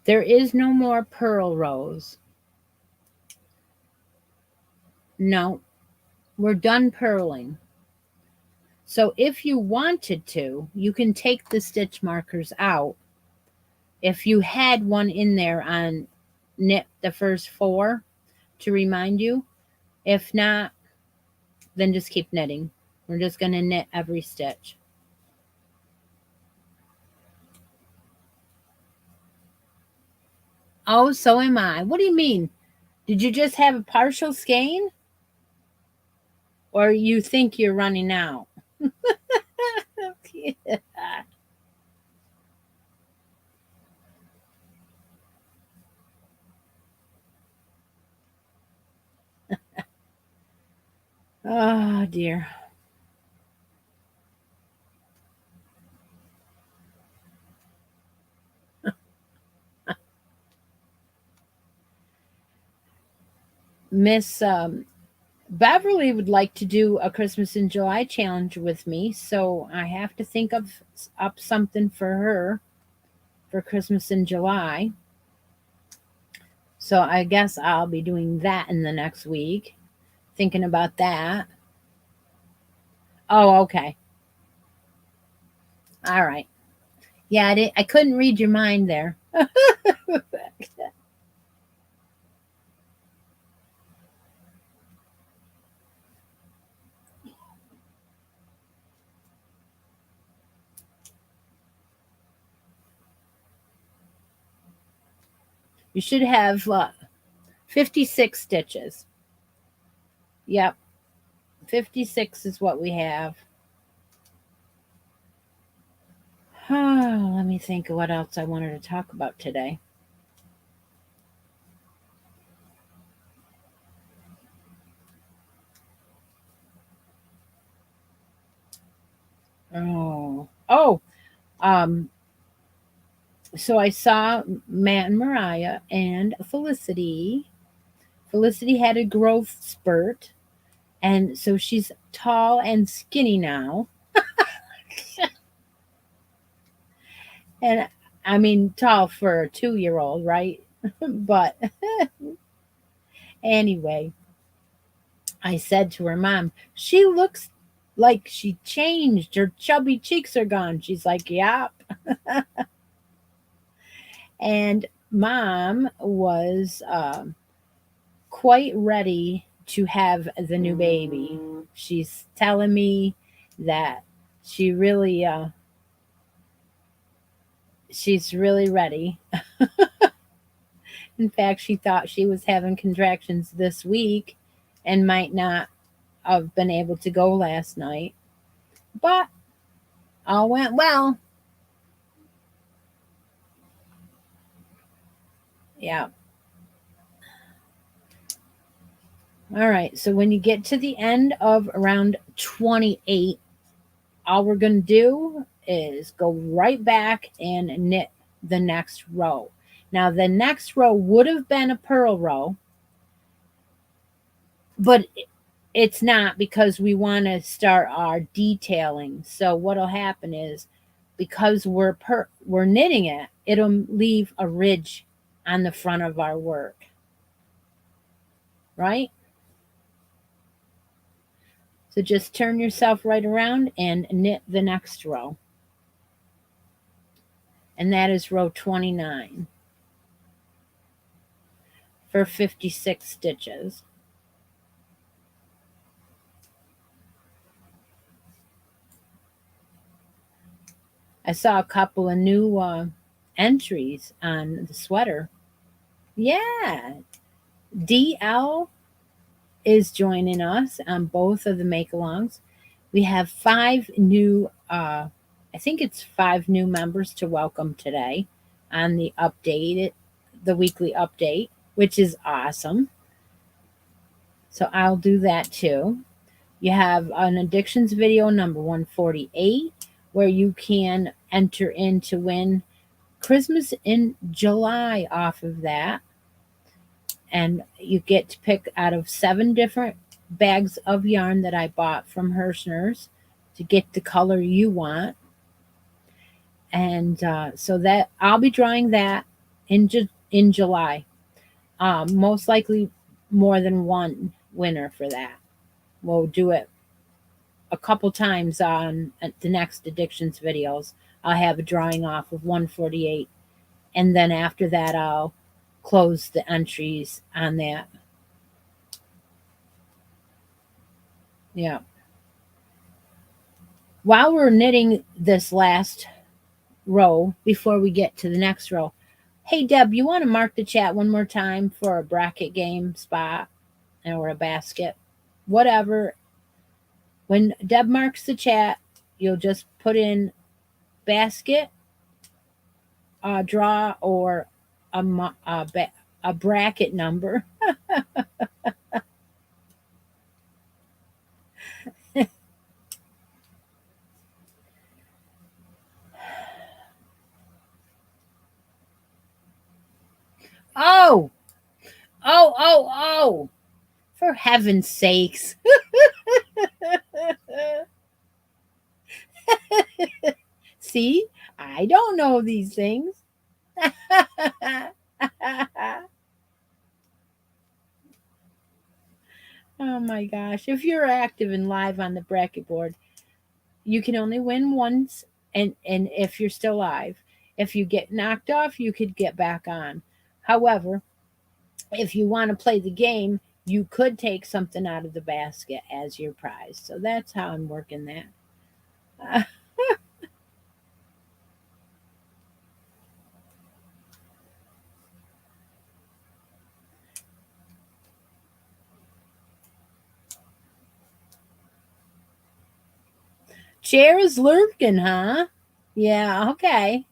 there is no more purl rows. No, we're done purling. So if you wanted to, you can take the stitch markers out. If you had one in there on knit the first 4 to remind you. If not, then just keep knitting. We're just going to knit every stitch. Oh, so am I. What do you mean? Did you just have a partial skein? Or you think you're running out? Yeah. Oh, dear. Miss Beverly would like to do a Christmas in July challenge with me, so I have to think of up something for her for Christmas in July. So I guess I'll be doing that in the next week. Thinking about that. Oh, okay. All right. Yeah, I couldn't read your mind there. You should have 56 stitches. Yep, 56 is what we have. Let me think of what else I wanted to talk about today. Oh, um, so I saw Matt and Mariah and Felicity. Felicity had a growth spurt, and so she's tall and skinny now. And I mean, tall for a 2-year-old, right? But anyway, I said to her mom, she looks like she changed. Her chubby cheeks are gone. She's like, yep. And mom was quite ready to have the new baby. She's telling me that she really, she's really ready. In fact, she thought she was having contractions this week and might not have been able to go last night. But all went well. Yeah. All right. So when you get to the end of round 28, all we're going to do is go right back and knit the next row. Now, the next row would have been a purl row, but it's not because we want to start our detailing. So what'll happen is because we're knitting it, it'll leave a ridge on the front of our work. Right? So just turn yourself right around and knit the next row. And that is row 29 for 56 stitches. I saw a couple of new entries on the sweater. Yeah, DL is joining us on both of the make-alongs. We have 5 new, I think it's 5 new members to welcome today on the update, the weekly update, which is awesome. So I'll do that too. You have an addictions video number 148, where you can enter in to win Christmas in July off of that. And you get to pick out of 7 different bags of yarn that I bought from Hirschner's to get the color you want. And so that I'll be drawing that in July. Most likely more than one winner for that. We'll do it a couple times on the next addictions videos. I'll have a drawing off of 148, and then after that I'll close the entries on that. Yeah. While we're knitting this last row before we get to the next row, hey Deb, you want to mark the chat one more time for a bracket game spot or a basket, whatever. When Deb marks the chat, you'll just put in basket, draw, or a bracket number. Oh, oh. For heaven's sakes. See, I don't know these things. Oh my gosh. If you're active and live on the bracket board, you can only win once, and if you're still live. If you get knocked off, you could get back on. However, if you want to play the game, you could take something out of the basket as your prize. So that's how I'm working that. Chair is lurking, huh? Yeah, okay.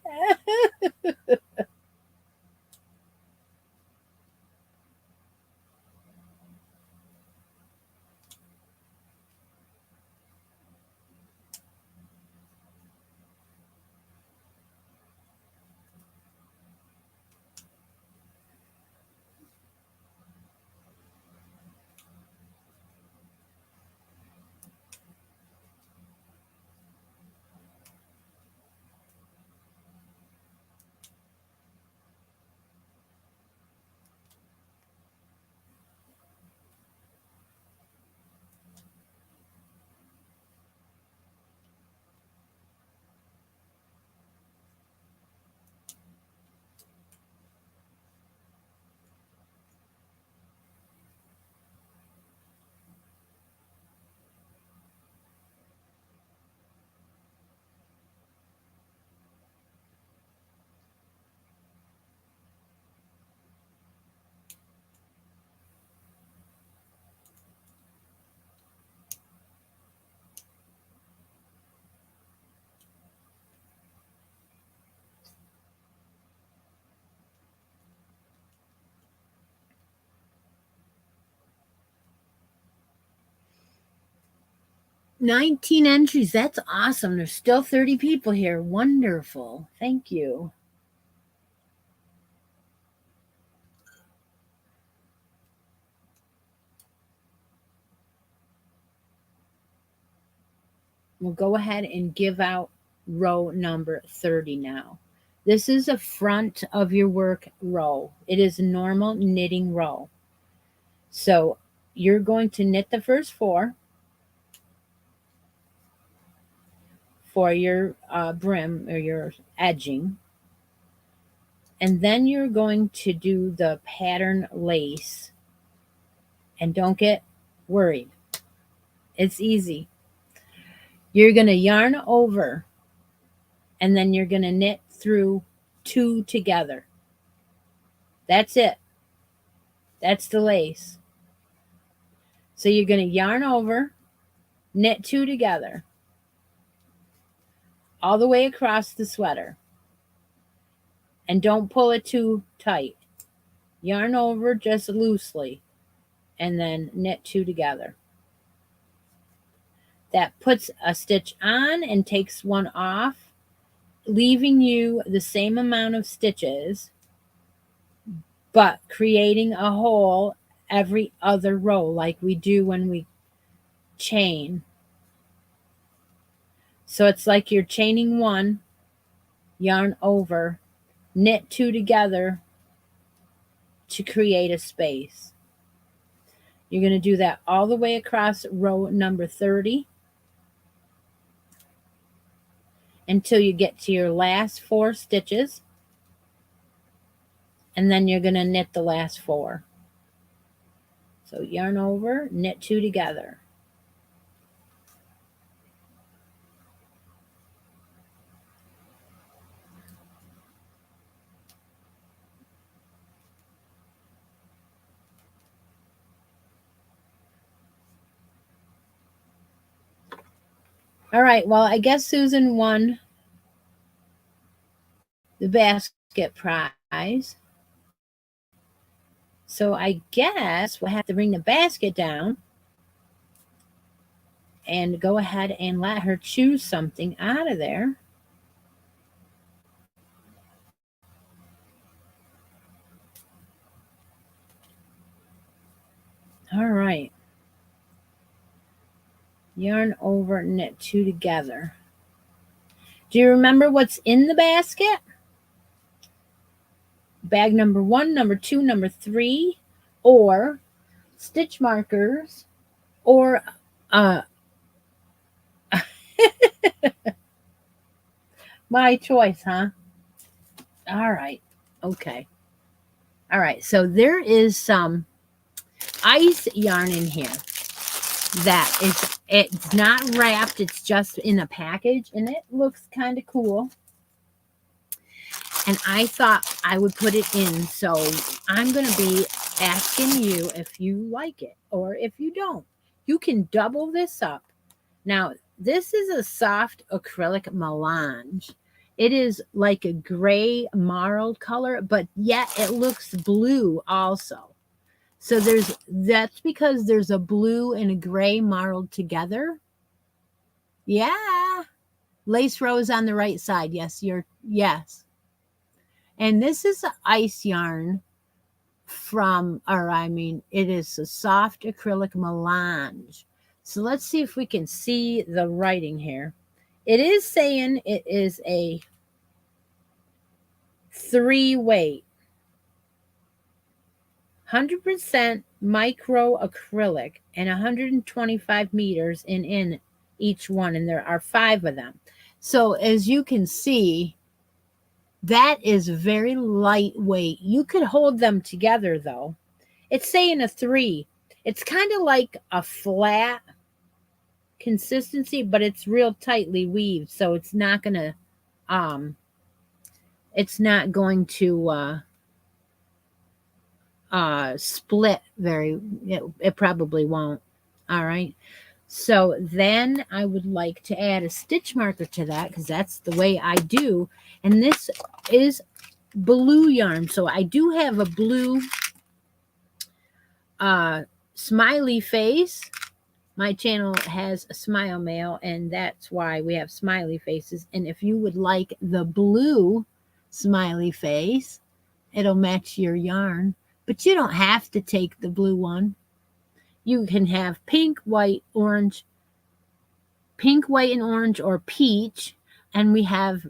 19 entries. That's awesome. There's still 30 people here. Wonderful. Thank you. We'll go ahead and give out row number 30 now. This is a front of your work row. It is a normal knitting row. So you're going to knit the first four for your brim or your edging. And then you're going to do the pattern lace. And don't get worried. It's easy. You're going to yarn over and then you're going to knit through 2 together. That's it. That's the lace. So you're going to yarn over, knit 2 together, all the way across the sweater. And don't pull it too tight. Yarn over just loosely and then knit 2 together. That puts a stitch on and takes one off, leaving you the same amount of stitches, but creating a hole every other row like we do when we chain. So it's like you're chaining 1, yarn over, knit 2 together to create a space. You're going to do that all the way across row number 30 until you get to your last 4 stitches, and then you're going to knit the last 4. So yarn over, knit 2 together. All right, well, I guess Susan won the basket prize. So I guess we'll have to bring the basket down and go ahead and let her choose something out of there. All right. Yarn over, knit 2 together. Do you remember what's in the basket? Bag number 1, number 2, number 3, or stitch markers, or my choice, huh? All right. Okay. All right. So there is some ice yarn in here that it's not wrapped, it's just in a package, and it looks kind of cool. And I thought I would put it in, so I'm going to be asking you if you like it or if you don't. You can double this up. Now, This is a soft acrylic melange. It is like a gray marled color, but yet it looks blue also. So that's because there's a blue and a gray marled together. Yeah. Lace rose on the right side. Yes. And this is an ice yarn it is a soft acrylic melange. So let's see if we can see the writing here. It is saying it is a 3-weight, 100% micro acrylic, and 125 meters in each one. And there are 5 of them. So as you can see, that is very lightweight. You could hold them together though. It's saying a 3. It's kind of like a flat consistency, but it's real tightly weaved, so it's not gonna split it probably won't. All right. So then I would like to add a stitch marker to that because that's the way I do. And this is blue yarn. So I do have a blue smiley face. My channel has a smile mail, and that's why we have smiley faces. And if you would like the blue smiley face, it'll match your yarn. But you don't have to take the blue one. You can have pink, white, orange, pink, white, and orange, or peach. And we have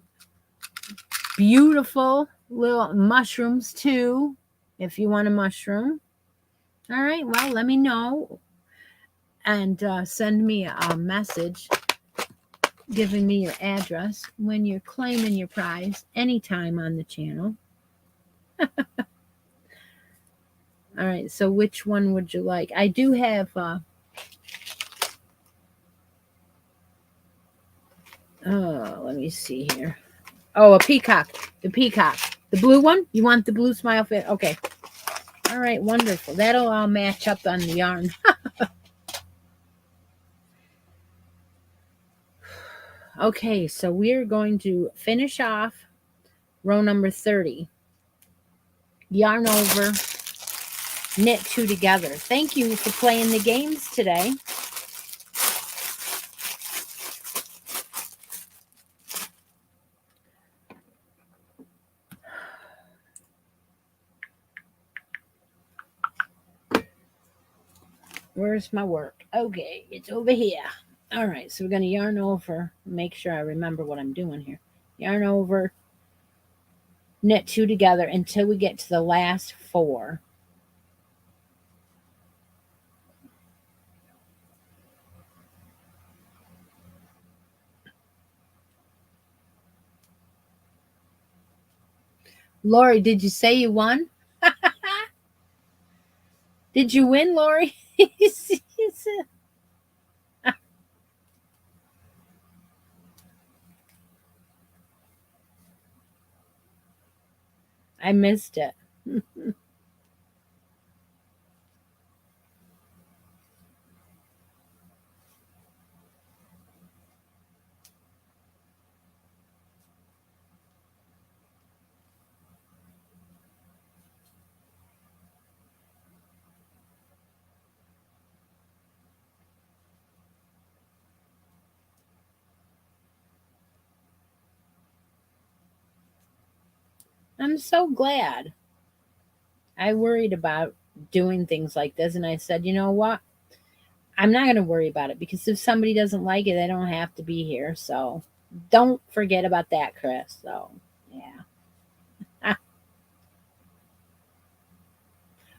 beautiful little mushrooms too, if you want a mushroom. All right, well, let me know and send me a message giving me your address when you're claiming your prize anytime on the channel. All right, so which one would you like? I do have let me see here. Oh, a peacock. The peacock. The blue one? You want the blue smile fit? Okay. All right, wonderful. That'll all match up on the yarn. Okay, so we're going to finish off row number 30. Yarn over, knit 2 together. Thank you for playing the games today. Where's my work? Okay, it's over here. All right, so we're going to yarn over, make sure I remember what I'm doing here. Yarn over, knit 2 together until we get to the last 4. Lori, did you say you won? Did you win, Lori? I missed it. I'm so glad. I worried about doing things like this, and I said, you know what? I'm not going to worry about it because if somebody doesn't like it, they don't have to be here. So don't forget about that, Chris. So, yeah.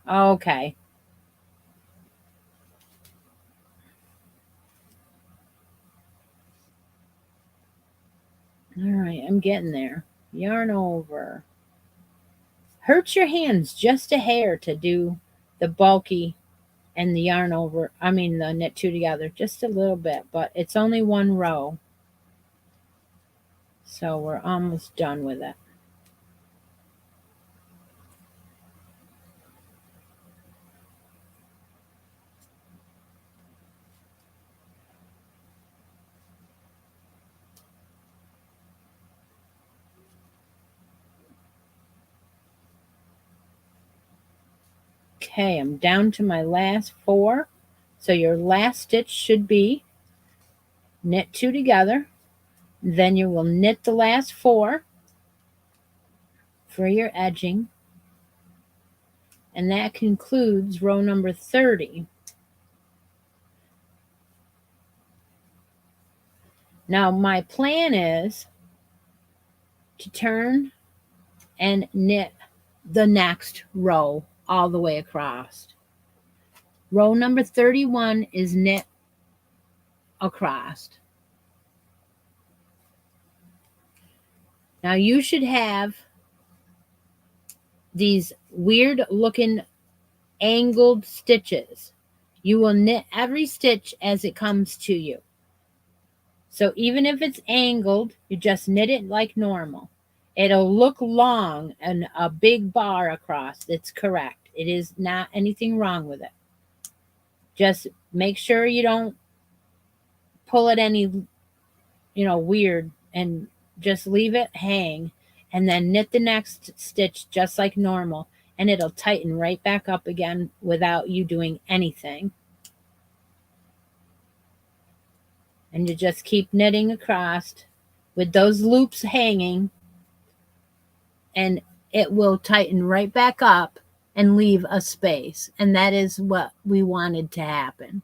Okay. All right, I'm getting there. Yarn over. Hurt your hands just a hair to do the bulky and the yarn over. The knit 2 together just a little bit, but it's only 1 row. So we're almost done with it. Okay, I'm down to my last 4. So your last stitch should be knit 2 together. Then you will knit the last 4 for your edging. And that concludes row number 30. Now my plan is to turn and knit the next row all the way across. Row number 31 is knit across. Now you should have these weird looking angled stitches. You will knit every stitch as it comes to you. So even if it's angled, you just knit it like normal. It'll look long and a big bar across. That's correct. It is not anything wrong with it. Just make sure you don't pull it any, weird, and just leave it hang, and then knit the next stitch just like normal, and it'll tighten right back up again without you doing anything. And you just keep knitting across with those loops hanging, and it will tighten right back up and leave a space. And that is what we wanted to happen.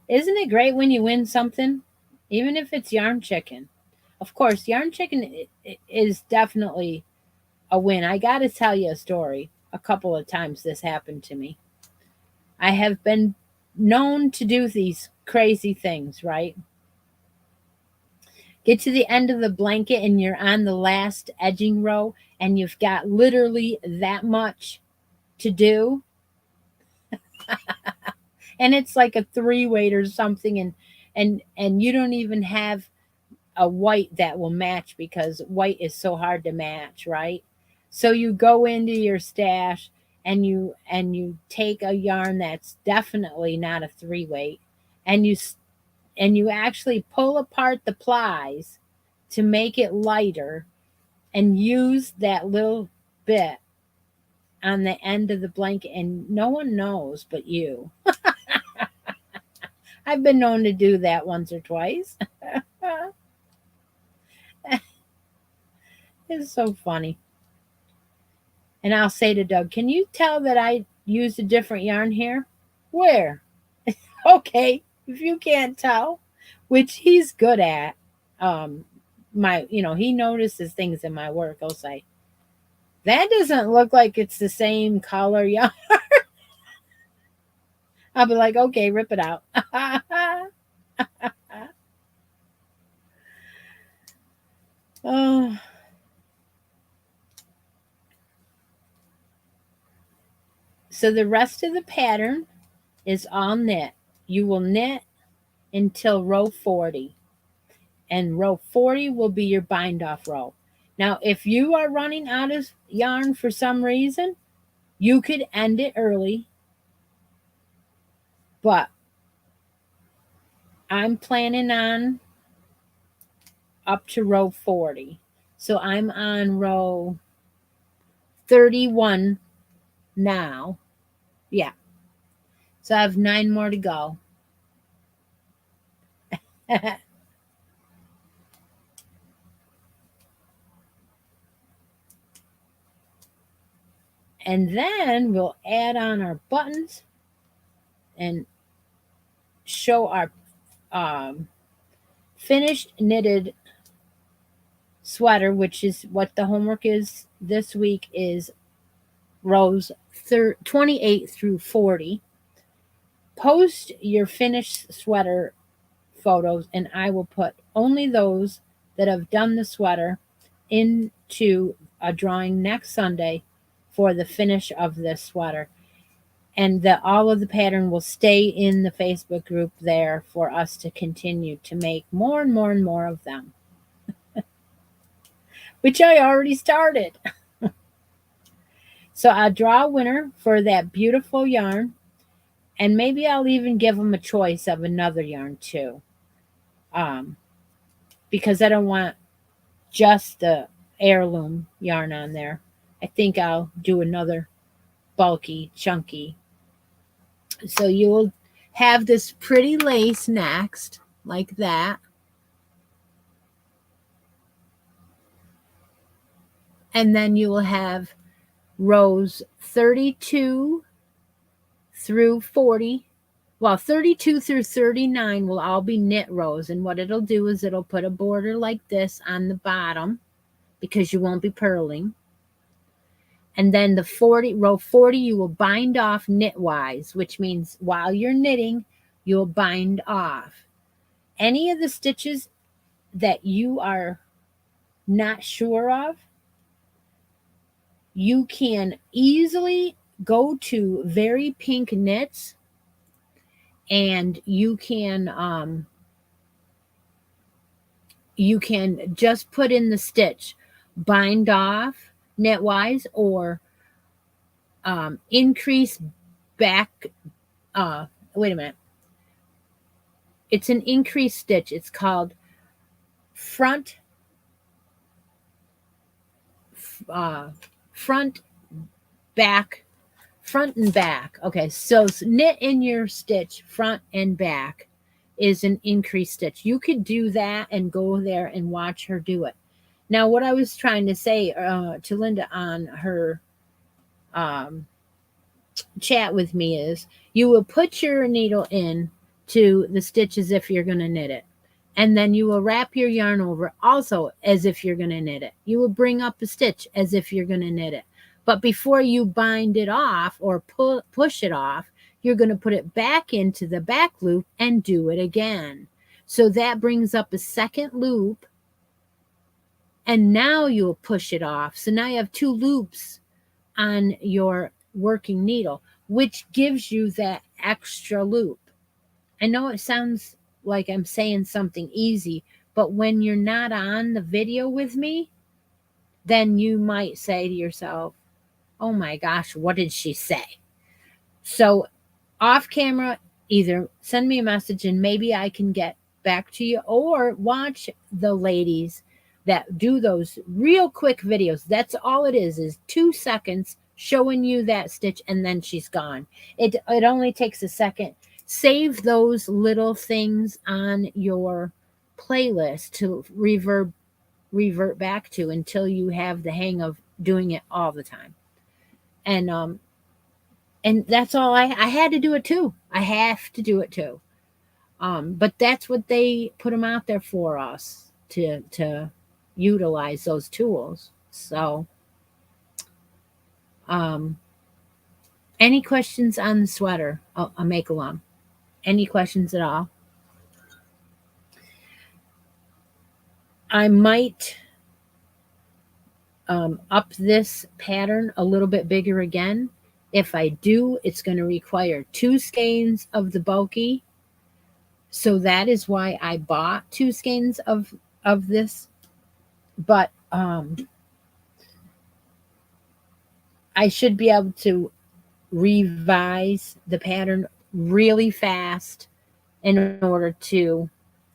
Isn't it great when you win something? Even if it's yarn chicken. Of course, yarn chicken is definitely a win. I got to tell you a story. A couple of times this happened to me. I have been known to do these crazy things, right? Get to the end of the blanket and you're on the last edging row and you've got literally that much to do. And it's like a 3-weight or something, and you don't even have a white that will match because white is so hard to match, right? So you go into your stash and you take a yarn that's definitely not a 3-weight, and you actually pull apart the plies to make it lighter and use that little bit on the end of the blanket, and no one knows but you. I've been known to do that once or twice. It's so funny. And I'll say to Doug, "Can you tell that I used a different yarn here?" "Where?" "Okay, if you can't tell," which he's good at. He notices things in my work. I'll say, "That doesn't look like it's the same color yarn." I'll be like, "Okay, rip it out." Oh. So the rest of the pattern is all knit. You will knit until row 40. And row 40 will be your bind off row. Now, if you are running out of yarn for some reason, you could end it early. But I'm planning on up to row 40. So I'm on row 31 now. Yeah. So I have 9 more to go. And then we'll add on our buttons and show our finished knitted sweater, which is what the homework is this week, is rows 28 through 40. Post your finished sweater photos, and I will put only those that have done the sweater into a drawing next Sunday for the finish of this sweater. And all of the pattern will stay in the Facebook group there for us to continue to make more and more and more of them, which I already started. So I'll draw a winner for that beautiful yarn, And maybe I'll even give them a choice of another yarn too. Um, because I don't want just the heirloom yarn on there. I think I'll do another bulky, chunky. So you will have this pretty lace next, like that. And then you will have rows 32 through 40. Well, 32 through 39 will all be knit rows. And what it'll do is it'll put a border like this on the bottom because you won't be purling. And then the 40, row 40, you will bind off knitwise, which means while you're knitting, you'll bind off. Any of the stitches that you are not sure of, you can easily go to Very Pink Knits, and you can just put in the stitch bind off knitwise, or increase back. Wait a minute. It's an increased stitch. It's called front back, front and back. Okay, so knit in your stitch front and back is an increased stitch. You could do that and go there and watch her do it. Now, what I was trying to say to Linda on her chat with me is you will put your needle in to the stitch as if you're going to knit it. And then you will wrap your yarn over also as if you're going to knit it. You will bring up a stitch as if you're going to knit it. But before you bind it off or push it off, you're going to put it back into the back loop and do it again. So that brings up a second loop. And now you'll push it off. So now you have 2 loops on your working needle, which gives you that extra loop. I know it sounds like I'm saying something easy, but when you're not on the video with me, then you might say to yourself, oh my gosh, what did she say? So off camera, either send me a message and maybe I can get back to you, or watch the ladies that do those real quick videos. That's all it is 2 seconds showing you that stitch and then she's gone. It only takes a second. Save those little things on your playlist to revert back to until you have the hang of doing it all the time. And that's all. I had to do it too. I have to do it too. But that's what they put them out there for us to utilize those tools. So, any questions on the sweater? I'll make along. Any questions at all? I might up this pattern a little bit bigger again. If I do, it's going to require 2 skeins of the bulky. So that is why I bought 2 skeins of this. But I should be able to revise the pattern really fast in order to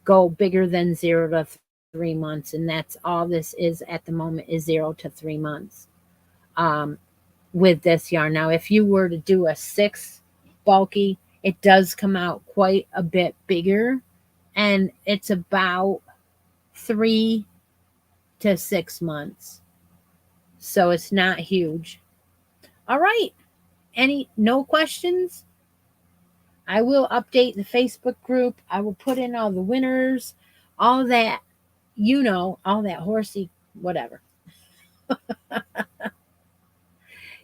go bigger than 0 to 3 months. And that's all this is at the moment, is 0 to 3 months with this yarn. Now, if you were to do a 6 bulky, it does come out quite a bit bigger, and it's about 3 to 6 months. So it's not huge. All right. No questions? I will update the Facebook group. I will put in all the winners, all that, all that horsey, whatever.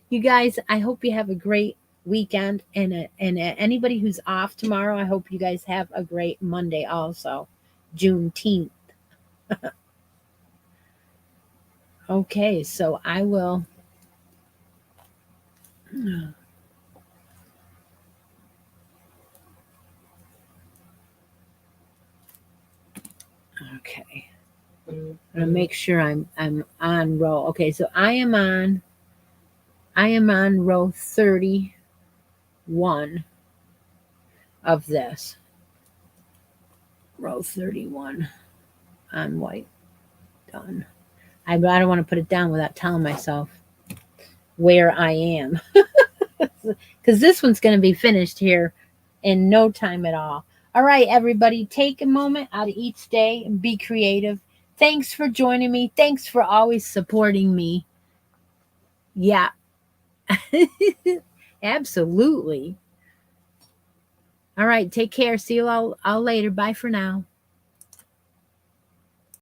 You guys, I hope you have a great weekend. And anybody who's off tomorrow, I hope you guys have a great Monday also, Juneteenth. Okay, so I will. Okay. I'm gonna make sure I'm on row. Okay, so I am on row 31. of this. Row 31 on white. Done. I don't want to put it down without telling myself where I am. Because this one's going to be finished here in no time at all. All right, everybody, take a moment out of each day and be creative. Thanks for joining me. Thanks for always supporting me. Yeah. Absolutely. All right, take care. See you all later. Bye for now.